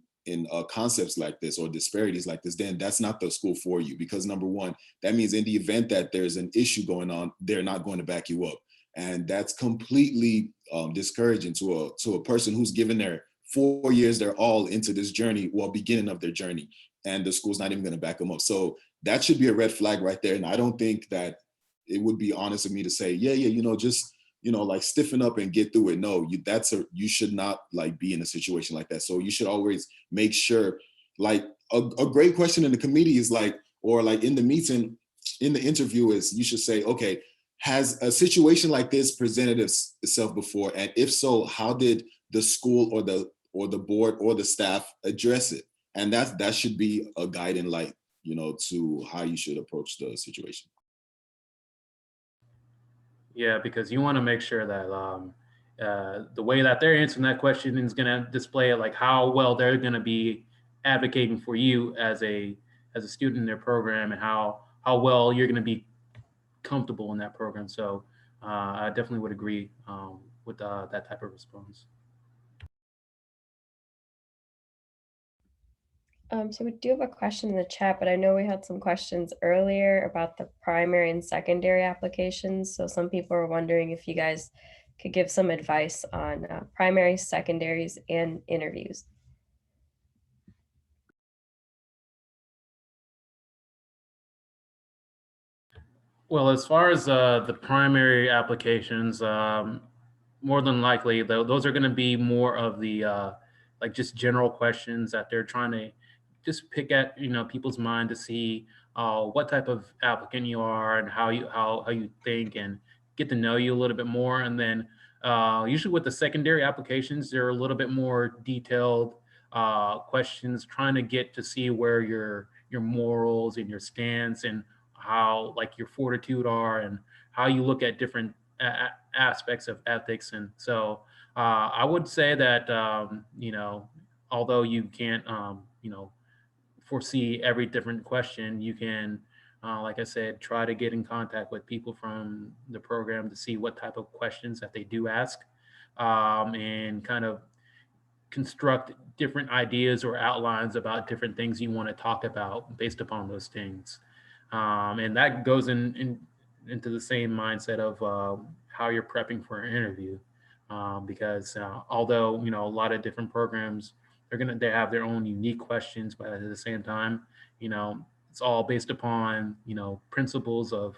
concepts like this or disparities like this, then that's not the school for you. Because number one, that means in the event that there's an issue going on, they're not going to back you up. And that's completely discouraging to a person who's given their 4 years, they're all into this journey, beginning of their journey, and the school's not even going to back them up. So that should be a red flag right there. And I don't think that it would be honest of me to say, just like stiffen up and get through it. No, you should not like be in a situation like that. So you should always make sure, like a great question in the committee is like, or like in the meeting, in the interview is, you should say, okay, has a situation like this presented itself before? And if so, how did the school or the board or the staff address it? And that should be a guiding light, to how you should approach the situation. Yeah, because you want to make sure that the way that they're answering that question is going to display like how well they're going to be advocating for you as a student in their program, and how well you're going to be comfortable in that program. So I definitely would agree with that type of response. So we do have a question in the chat, but I know we had some questions earlier about the primary and secondary applications. So some people are wondering if you guys could give some advice on primary, secondaries, and interviews. Well, as far as the primary applications, more than likely, those are going to be more of the like just general questions that they're trying to just pick at people's mind to see what type of applicant you are and how you think, and get to know you a little bit more. And then usually with the secondary applications, they're a little bit more detailed questions, trying to get to see where your morals and your stance and how like your fortitude are, and how you look at different aspects of ethics. And so I would say that although you can't foresee every different question, you can like I said, try to get in contact with people from the program to see what type of questions that they do ask, and kind of construct different ideas or outlines about different things you want to talk about based upon those things. And that goes into the same mindset of how you're prepping for an interview, because although a lot of different programs, they have their own unique questions, but at the same time, it's all based upon principles of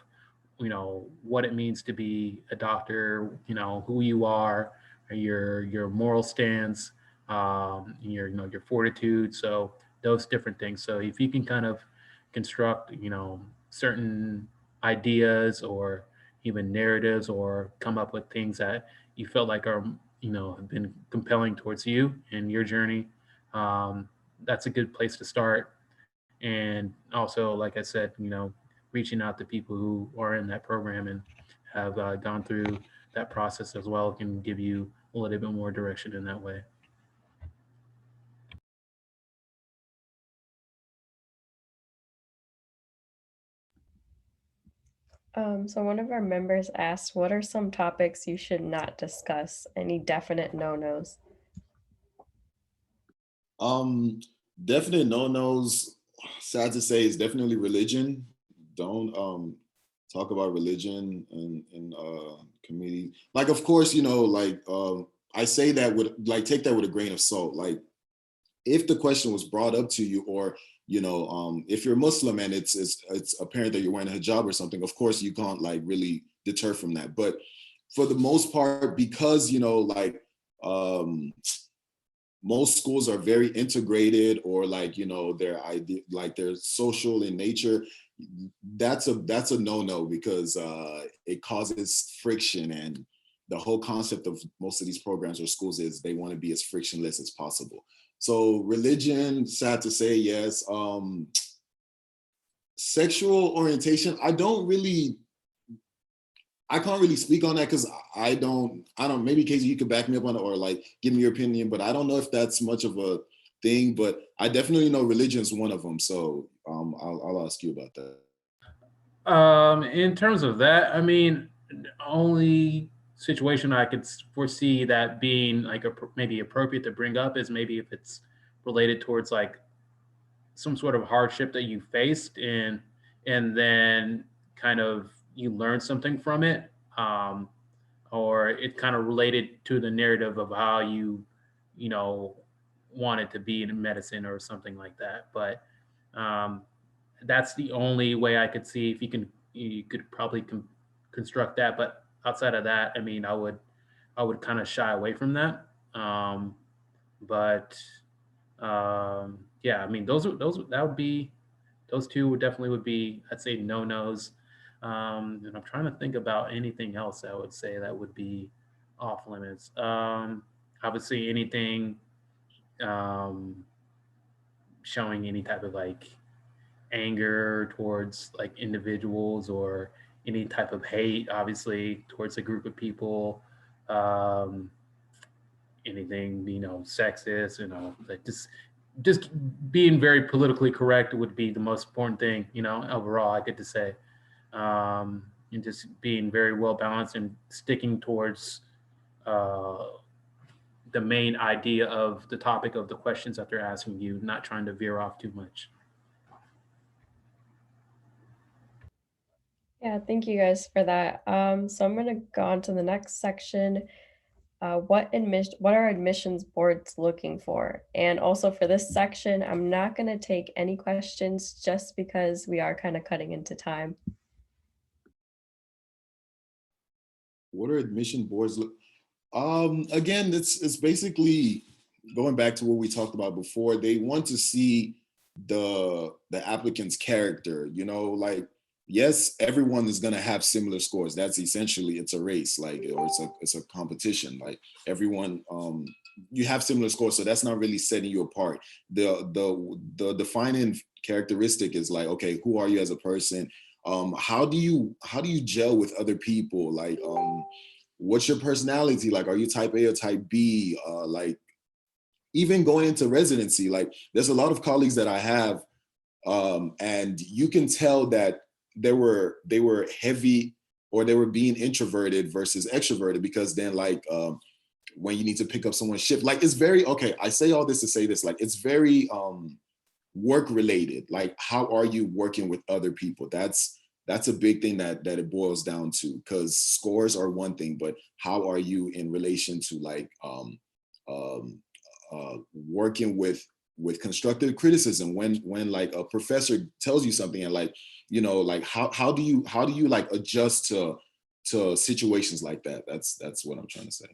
what it means to be a doctor, who you are, your moral stance, your fortitude. So those different things. So if you can kind of construct certain ideas or even narratives, or come up with things that you felt like are have been compelling towards you in your journey, that's a good place to start. And also, like I said, reaching out to people who are in that program and have gone through that process as well can give you a little bit more direction in that way. So one of our members asked, what are some topics you should not discuss? Any definite no-nos? Definite no-nos, sad to say, is definitely religion. Don't talk about religion in community. Like, of course, you know, like I say that with, like, take that with a grain of salt. Like, if the question was brought up to you, or you know, if you're Muslim and it's apparent that you're wearing a hijab or something, of course you can't like really deter from that. But for the most part, because you know, like most schools are very integrated, or like you know they're like they're social in nature, that's a no-no, because it causes friction. And the whole concept of most of these programs or schools is they want to be as frictionless as possible. So religion, sad to say, yes. Sexual orientation, I can't really speak on that, because I don't, maybe Casey, you could back me up on it, or like give me your opinion, but I don't know if that's much of a thing. But I definitely know religion is one of them. So I'll ask you about that. In terms of that, I mean, the only situation I could foresee that being like maybe appropriate to bring up is maybe if it's related towards like some sort of hardship that you faced, and then kind of you learn something from it, or it kind of related to the narrative of how you know wanted to be in medicine or something like that. But um, that's the only way I could see if you could probably construct that. But outside of that, I mean, I would kind of shy away from that. But yeah, I mean, that would be, those two would definitely would be, I'd say, no nos. And I'm trying to think about anything else I would say that would be off limits. Obviously, anything um, showing any type of like anger towards like individuals, or any type of hate, obviously, towards a group of people. Um, Anything, sexist, like just being very politically correct would be the most important thing, overall, I get to say. And just being very well balanced and sticking towards uh, the main idea of the topic of the questions that they're asking you, not trying to veer off too much. Yeah, thank you guys for that. So I'm gonna go on to the next section. What are admissions boards looking for? And also for this section, I'm not gonna take any questions just because we are kind of cutting into time. What are admission boards look? Again, it's basically going back to what we talked about before. They want to see the applicant's character. You know, like, yes, everyone is going to have similar scores. That's essentially, it's a race, like, or it's a competition. Like everyone, you have similar scores, so that's not really setting you apart. The defining characteristic is like, okay, who are you as a person? How do you gel with other people? Like, what's your personality like? Are you type A or type B? Like, even going into residency, like there's a lot of colleagues that I have, and you can tell that they were heavy, or they were being introverted versus extroverted, because then like when you need to pick up someone's shift, like it's very, okay, I say all this to say this, like it's very work related. Like, how are you working with other people? That's a big thing that it boils down to, because scores are one thing, but how are you in relation to like working with constructive criticism when like a professor tells you something, and like, like how do you like adjust to situations like that? That's what I'm trying to say.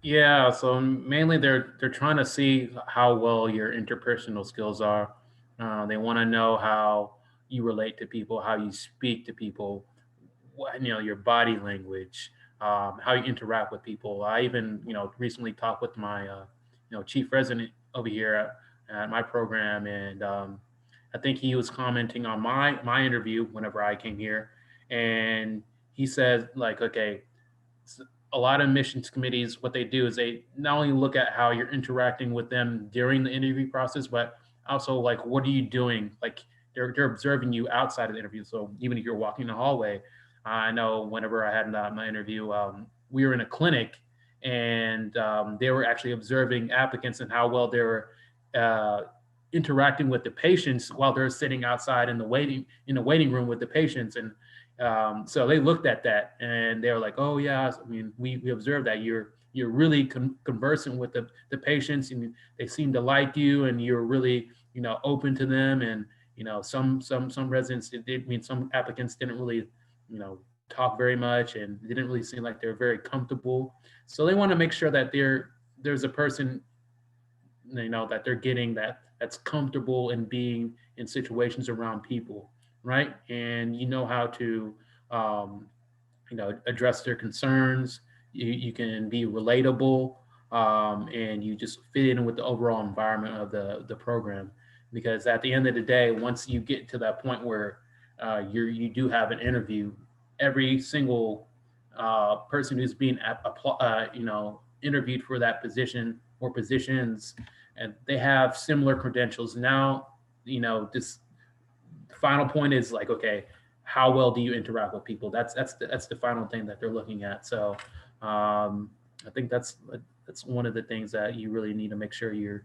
Yeah, so mainly they're trying to see how well your interpersonal skills are. They want to know how you relate to people, how you speak to people, your body language, how you interact with people. I even recently talked with my chief resident over here at my program, and I think he was commenting on my interview whenever I came here, and he said like, okay, a lot of admissions committees, what they do is they not only look at how you're interacting with them during the interview process, but also like, what are you doing like they're observing you outside of the interview. So even if you're walking the hallway, I know whenever I had my interview, we were in a clinic, and they were actually observing applicants and how well they were interacting with the patients while they're sitting outside in the waiting room with the patients. And so they looked at that and they were like, oh yeah, I mean, we observed that you're really conversing with the patients, and they seem to like you, and you're really, open to them. And, some residents, some applicants didn't really, talk very much, and it didn't really seem like they're very comfortable. So they want to make sure that there's a person, that they're getting that's comfortable in being in situations around people, right? And how to, address their concerns. You can be relatable, and you just fit in with the overall environment of the program. Because at the end of the day, once you get to that point where you do have an interview, every single person who's being interviewed for that position or positions, and they have similar credentials. Now, this final point is like, okay, how well do you interact with people? That's the final thing that they're looking at. So I think that's one of the things that you really need to make sure you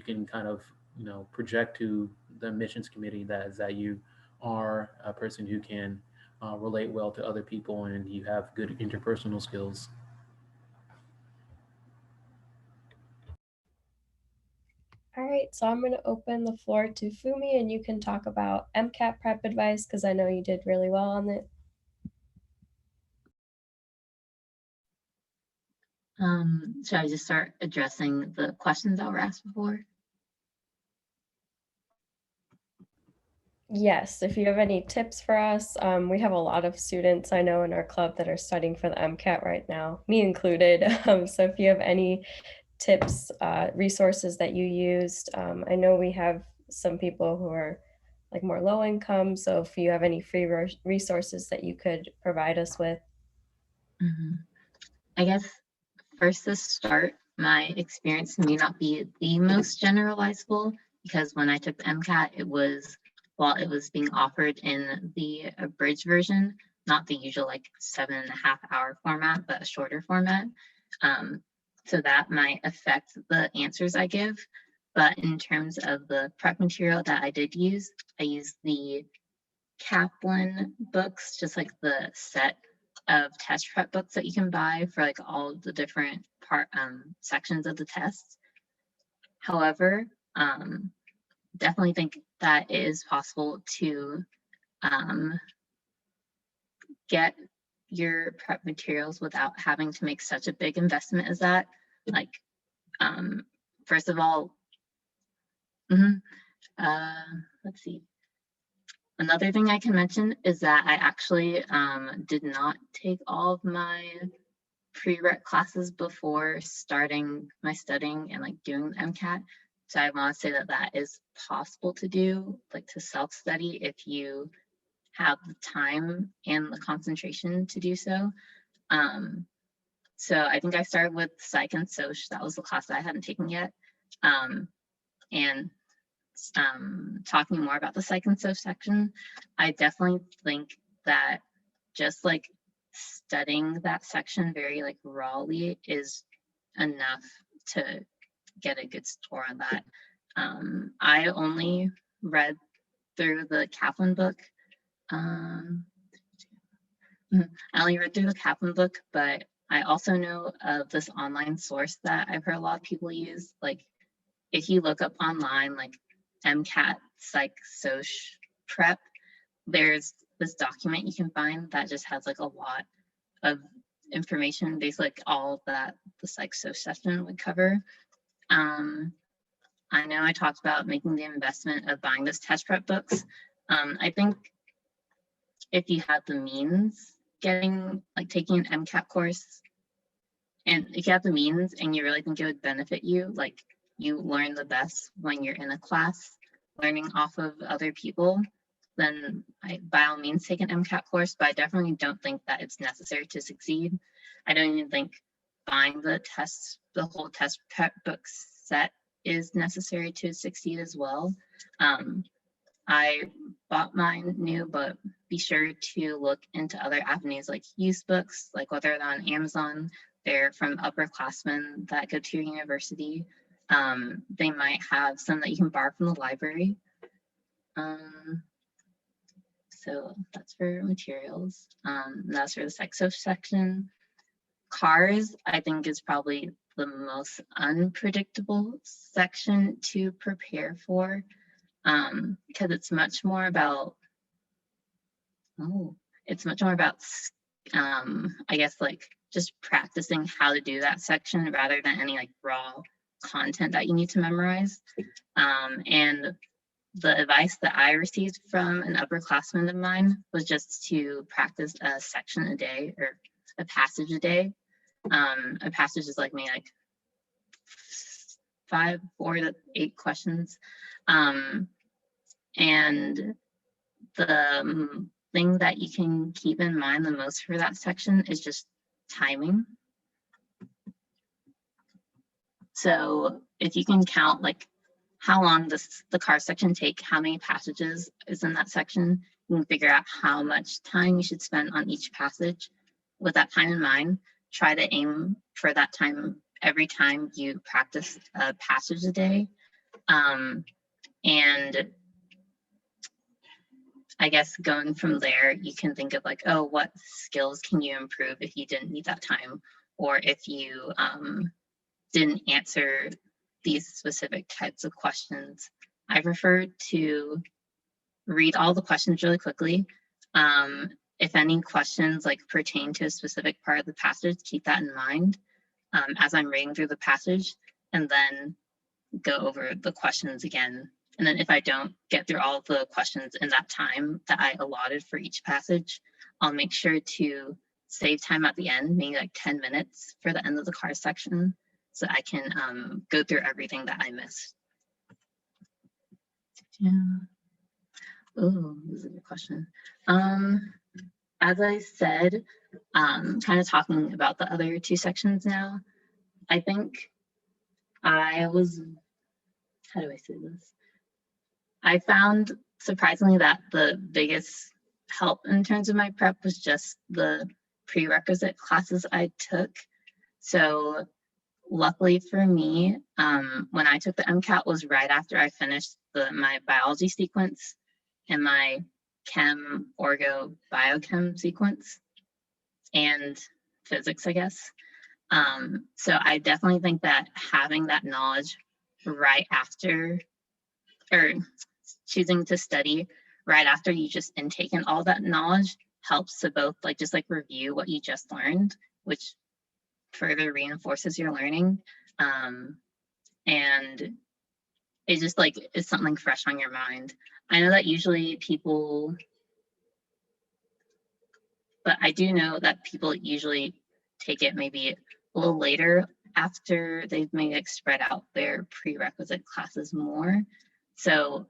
can kind of project to the admissions committee that you are a person who can relate well to other people, and you have good interpersonal skills. All right, so I'm going to open the floor to Fumi, and you can talk about MCAT prep advice because I know you did really well on it. Should I just start addressing the questions that were asked before? Yes, if you have any tips for us, we have a lot of students I know in our club that are studying for the MCAT right now, me included. So if you have any tips, resources that you used, I know we have some people who are like more low income. So if you have any free resources that you could provide us with. I guess first to start, my experience may not be the most generalizable, because when I took the MCAT, it was being offered in the abridged version, not the usual like 7.5 hour format, but a shorter format. So that might affect the answers I give. But in terms of the prep material that I did use, I used the Kaplan books, just like the set of test prep books that you can buy for like all the different sections of the test. However, definitely think that it is possible to get your prep materials without having to make such a big investment as that. Like, first of all, let's see. Another thing I can mention is that I actually did not take all of my prereq classes before starting my studying and like doing the MCAT. So I want to say that that is possible to do, like to self-study if you have the time and the concentration to do so. So I think I started with Psych and Soc. That was the class that I hadn't taken yet. And talking more about the Psych and Soc section, I definitely think that just like studying that section very like rawly is enough to get a good score on that. I only read through the Kaplan book. I only read through the Kaplan book, but I also know of this online source that I've heard a lot of people use. Like if you look up online, like MCAT Psych Soc Prep, there's this document you can find that just has like a lot of information, basically like all that the Psych Soc session would cover. I know I talked about making the investment of buying those test prep books. I think if you have the means taking an MCAT course, and if you have the means and you really think it would benefit you, like you learn the best when you're in a class, learning off of other people, then by all means take an MCAT course, but I definitely don't think that it's necessary to succeed. I don't even think buying the whole test prep book set is necessary to succeed as well. I bought mine new, but be sure to look into other avenues like used books, like whether they're on Amazon, they're from upperclassmen that go to your university. They might have some that you can borrow from the library. So that's for materials. That's for the social section. Cars, I think, is probably the most unpredictable section to prepare for, because it's much more about, I guess, like just practicing how to do that section rather than any like raw content that you need to memorize. And the advice that I received from an upperclassman of mine was just to practice a section a day or a passage a day. A passage is like maybe like 4 to 8 questions. And the thing that you can keep in mind the most for that section is just timing. So if you can count like how long the car section take, how many passages is in that section, you can figure out how much time you should spend on each passage. With that time in mind, try to aim for that time every time you practice a passage a day. And I guess going from there, you can think of like, oh, what skills can you improve if you didn't need that time? Or if you didn't answer these specific types of questions. I prefer to read all the questions really quickly. If any questions like pertain to a specific part of the passage, keep that in mind as I'm reading through the passage, and then go over the questions again. And then if I don't get through all of the questions in that time that I allotted for each passage, I'll make sure to save time at the end, maybe like 10 minutes for the end of the car section, so I can go through everything that I missed. Yeah. Oh, this is a good question. As I said, kind of talking about the other 2 sections now, I think I was, how do I say this? I found surprisingly that the biggest help in terms of my prep was just the prerequisite classes I took. So luckily for me, when I took the Mcat was right after I finished my biology sequence and my chem, orgo, biochem sequence, and physics, I guess. So I definitely think that having that knowledge right after, or choosing to study right after you just intaken all that knowledge helps to both like just like review what you just learned, which further reinforces your learning. And it's just like, it's something fresh on your mind. I know that usually people, but I do know that people usually take it maybe a little later after they've maybe like spread out their prerequisite classes more. So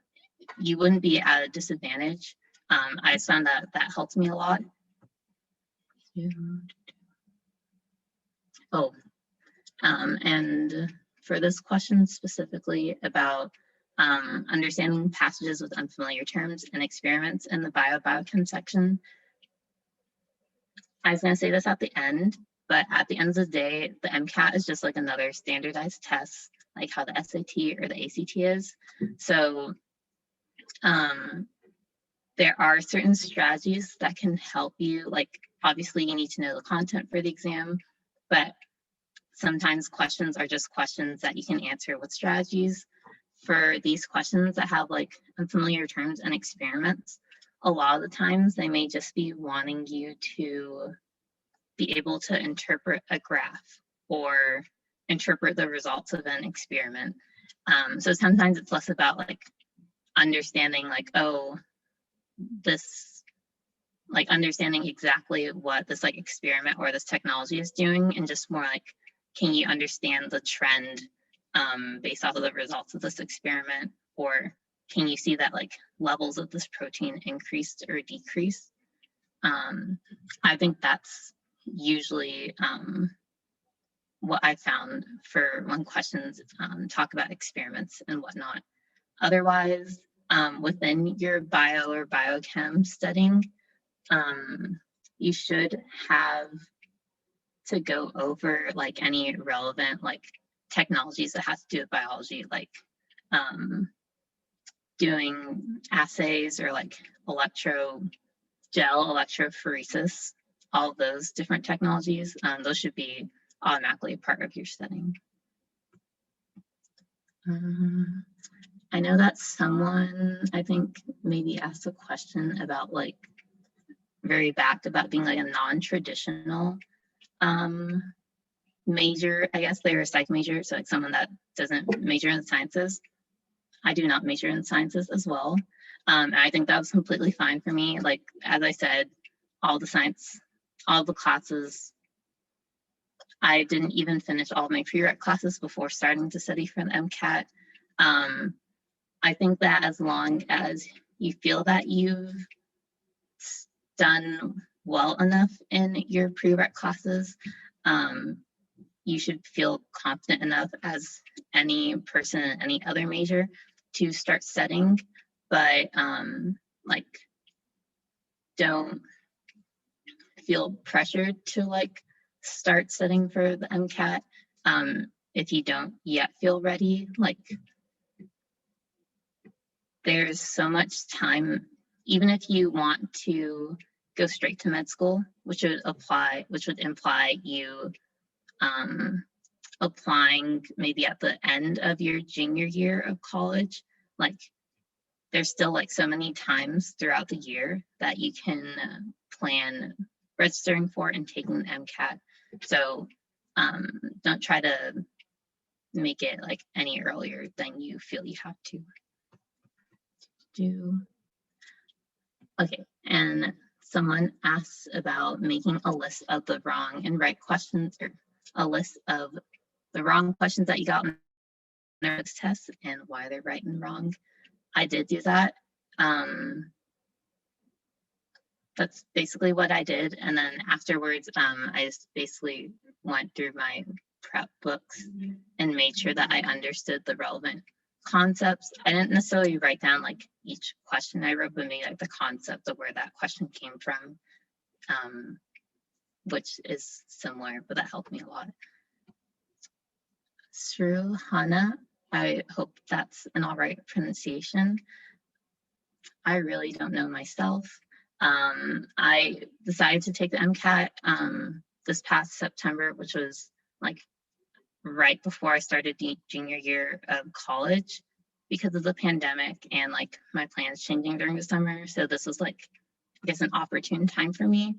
you wouldn't be at a disadvantage. I found that that helped me a lot. Oh, and for this question specifically about understanding passages with unfamiliar terms and experiments in the biochem section, I was going to say this at the end, but at the end of the day, the Mcat is just like another standardized test, like how the SAT or the ACT is. So there are certain strategies that can help you. Like, obviously you need to know the content for the exam, but sometimes questions are just questions that you can answer with strategies. For these questions that have like unfamiliar terms and experiments, a lot of the times they may just be wanting you to be able to interpret a graph or interpret the results of an experiment. So sometimes it's less about like understanding like, oh, this, like understanding exactly what this like experiment or this technology is doing, and just more like, can you understand the trend based off of the results of this experiment, or can you see that like levels of this protein increased or decreased? I think that's usually what I found for when questions talk about experiments and whatnot. Otherwise, within your bio or biochem studying, you should have to go over like any relevant like technologies that has to do with biology, like doing assays or like electrophoresis, all of those different technologies. Those should be automatically a part of your studying. I know that someone, I think, maybe asked a question about like very backed about being like a non-traditional major. I guess they were a psych major, so like someone that doesn't major in the sciences. I do not major in sciences as well. And I think that was completely fine for me. Like, as I said, all the classes, I didn't even finish all my prereq classes before starting to study for the MCAT. I think that as long as you feel that you've done well enough in your prereq classes, you should feel confident enough as any person in any other major to start studying, but like don't feel pressured to like start studying for the MCAT if you don't yet feel ready. Like there's so much time, even if you want to go straight to med school, which would imply you applying maybe at the end of your junior year of college. Like there's still like so many times throughout the year that you can plan registering for and taking the MCAT. So don't try to make it like any earlier than you feel you have to do. Okay, and someone asks about making a list of the wrong and right questions, or a list of the wrong questions that you got in the test and why they're right and wrong. I did do that. That's basically what I did. And then afterwards, I just basically went through my prep books and made sure that I understood the relevant concepts. I didn't necessarily write down like each question I wrote, but maybe like the concept of where that question came from, which is similar, but that helped me a lot. Sruhana, I hope that's an all right pronunciation. I really don't know myself. I decided to take the MCAT this past September, which was like right before I started the junior year of college because of the pandemic and like my plans changing during the summer. So this was like, I guess, an opportune time for me.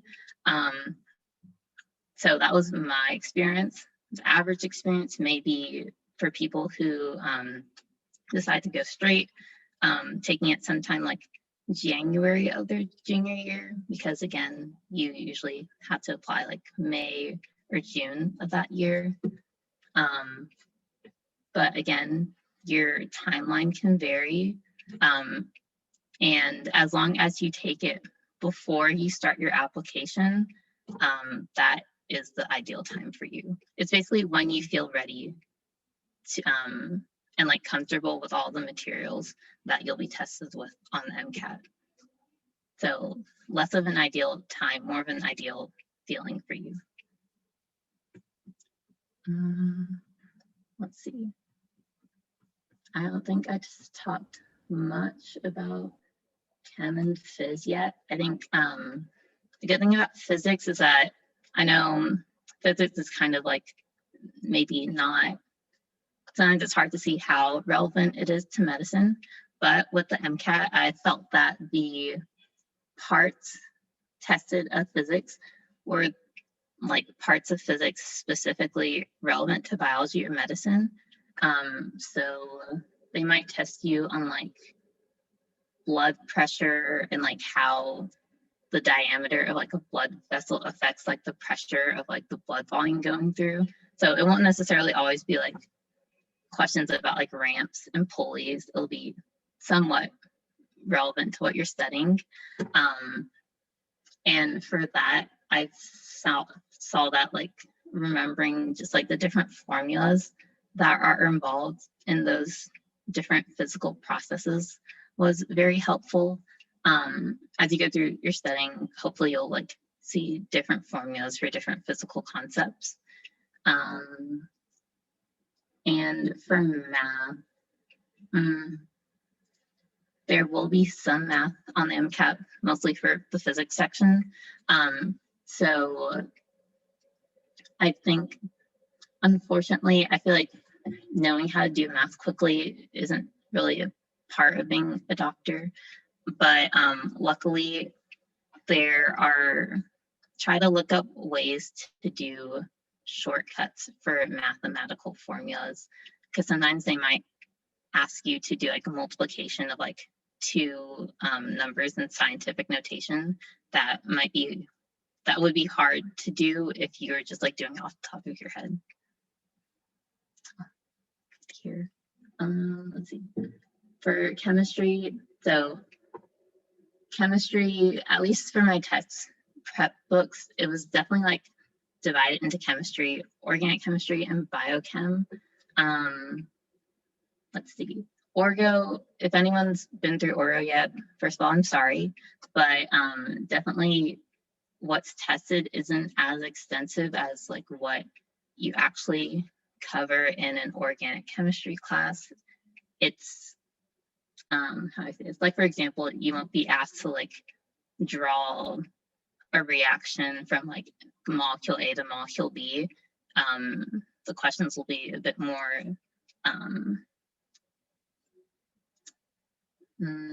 So that was my experience. The average experience may be for people who decide to go straight, taking it sometime like January of their junior year, because again, you usually have to apply like May or June of that year. But again, your timeline can vary. And as long as you take it before you start your application, that is the ideal time for you. It's basically when you feel ready to, and like comfortable with all the materials that you'll be tested with on the MCAT. So less of an ideal time, more of an ideal feeling for you. Let's see. I don't think I just talked much about chem and phys yet. I think the good thing about physics is that I know physics is kind of like maybe not, sometimes it's hard to see how relevant it is to medicine, but with the MCAT, I felt that the parts tested of physics were like parts of physics specifically relevant to biology or medicine. So they might test you on like blood pressure and like how the diameter of like a blood vessel affects like the pressure of like the blood volume going through. So it won't necessarily always be like questions about like ramps and pulleys. It'll be somewhat relevant to what you're studying. And for that, I saw that like remembering just like the different formulas that are involved in those different physical processes was very helpful. As you go through your studying, hopefully you'll like see different formulas for different physical concepts. And for math, there will be some math on the MCAT, mostly for the physics section. So I think, unfortunately, I feel like knowing how to do math quickly isn't really a part of being a doctor. But luckily, try to look up ways to do shortcuts for mathematical formulas, because sometimes they might ask you to do like a multiplication of like two numbers in scientific notation that would be hard to do if you were just like doing it off the top of your head. Here, let's see. For chemistry, so chemistry, at least for my test prep books, it was definitely like divided into chemistry, organic chemistry, and biochem. Let's see. Orgo, if anyone's been through Orgo yet, first of all, I'm sorry, but definitely what's tested isn't as extensive as like what you actually cover in an organic chemistry class. It's how I say this, like for example, you won't be asked to like draw a reaction from like molecule A to molecule B. The questions will be a bit more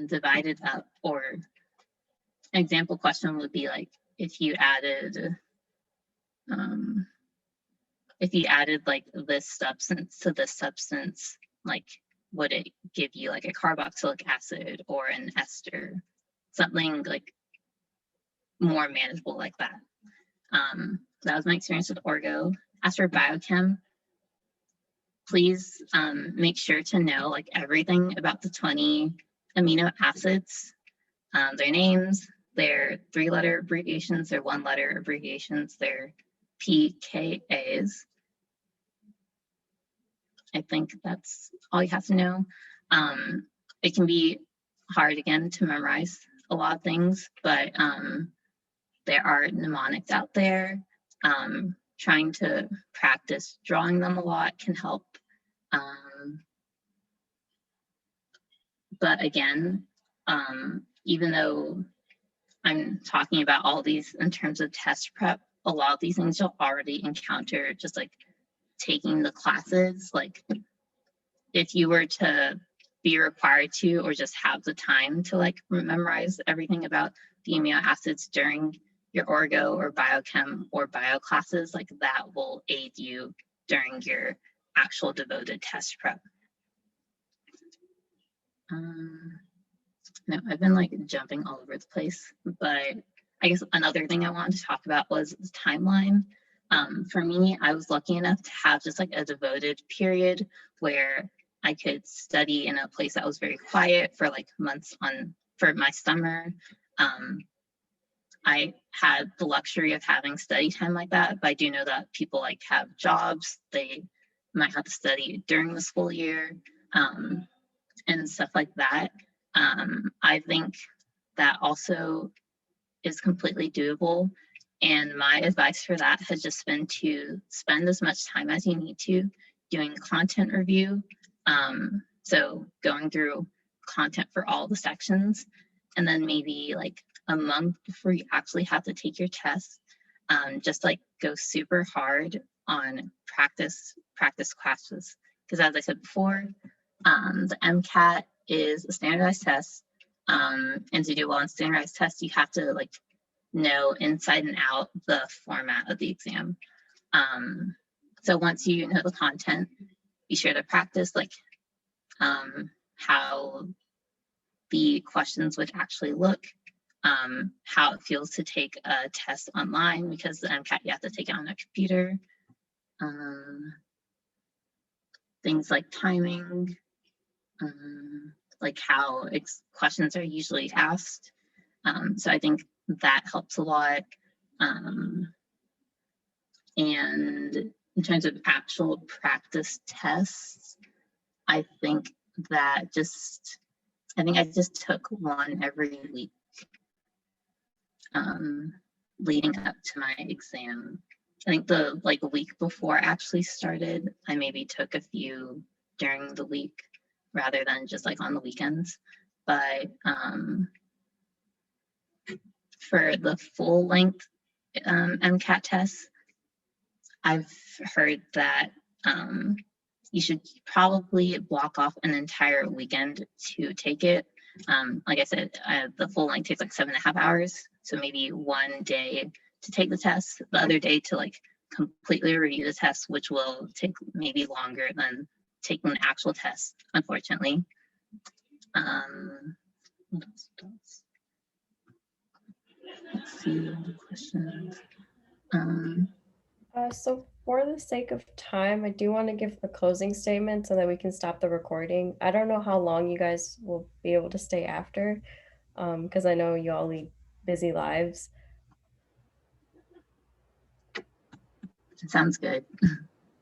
divided up, or an example question would be like if you added like this substance to this substance, like would it give you like a carboxylic acid or an ester, something like more manageable like that. That was my experience with Orgo. As for biochem, please make sure to know like everything about the 20 amino acids, their names, their 3-letter abbreviations, their 1-letter abbreviations, their pKas. I think that's all you have to know. It can be hard again to memorize a lot of things, but there are mnemonics out there. Trying to practice drawing them a lot can help. But again, even though I'm talking about all these in terms of test prep, a lot of these things you'll already encounter just like taking the classes. Like if you were to be required to, or just have the time to like memorize everything about the amino acids during your orgo or biochem or bio classes, like that will aid you during your actual devoted test prep. No, I've been like jumping all over the place, but I guess another thing I wanted to talk about was the timeline. For me, I was lucky enough to have just like a devoted period where I could study in a place that was very quiet for like months for my summer. I had the luxury of having study time like that, but I do know that people like have jobs, they might have to study during the school year and stuff like that. I think that also is completely doable. And my advice for that has just been to spend as much time as you need to doing content review. So going through content for all the sections, and then maybe like a month before you actually have to take your test, just like go super hard on practice classes. Because as I said before, the MCAT is a standardized test. And to do well on standardized tests, you have to like know inside and out the format of the exam. So once you know the content, be sure to practice like how the questions would actually look, how it feels to take a test online, because the MCAT you have to take it on a computer. Things like timing, like how questions are usually asked. So I think that helps a lot. And in terms of actual practice tests, I think that just I think I just took one every week leading up to my exam. I think the week before actually started, I maybe took a few during the week rather than just like on the weekends. But for the full length MCAT tests, I've heard that you should probably block off an entire weekend to take it. Like I said, the full length takes like 7.5 hours. So maybe one day to take the test, the other day to like completely review the test, which will take maybe longer than taking an actual test, unfortunately. What else? Let's see the questions. So for the sake of time, I do want to give the closing statement so that we can stop the recording. I don't know how long you guys will be able to stay after, because I know you all lead busy lives. Sounds good.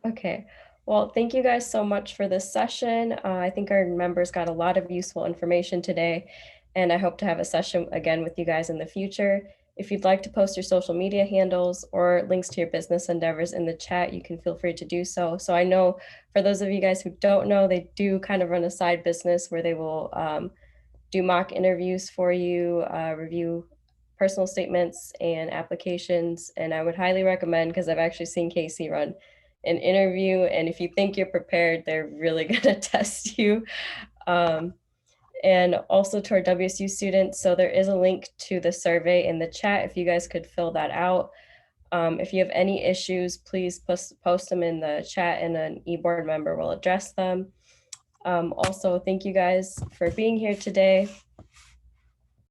Okay. Well, thank you guys so much for this session. I think our members got a lot of useful information today, and I hope to have a session again with you guys in the future. If you'd like to post your social media handles or links to your business endeavors in the chat, you can feel free to do so. So I know for those of you guys who don't know, they do kind of run a side business where they will do mock interviews for you, review personal statements and applications. And I would highly recommend, because I've actually seen Casey run an interview, and if you think you're prepared, they're really gonna test you. And also to our WSU students, so there is a link to the survey in the chat if you guys could fill that out. If you have any issues, please post them in the chat and an e-board member will address them. Also, thank you guys for being here today.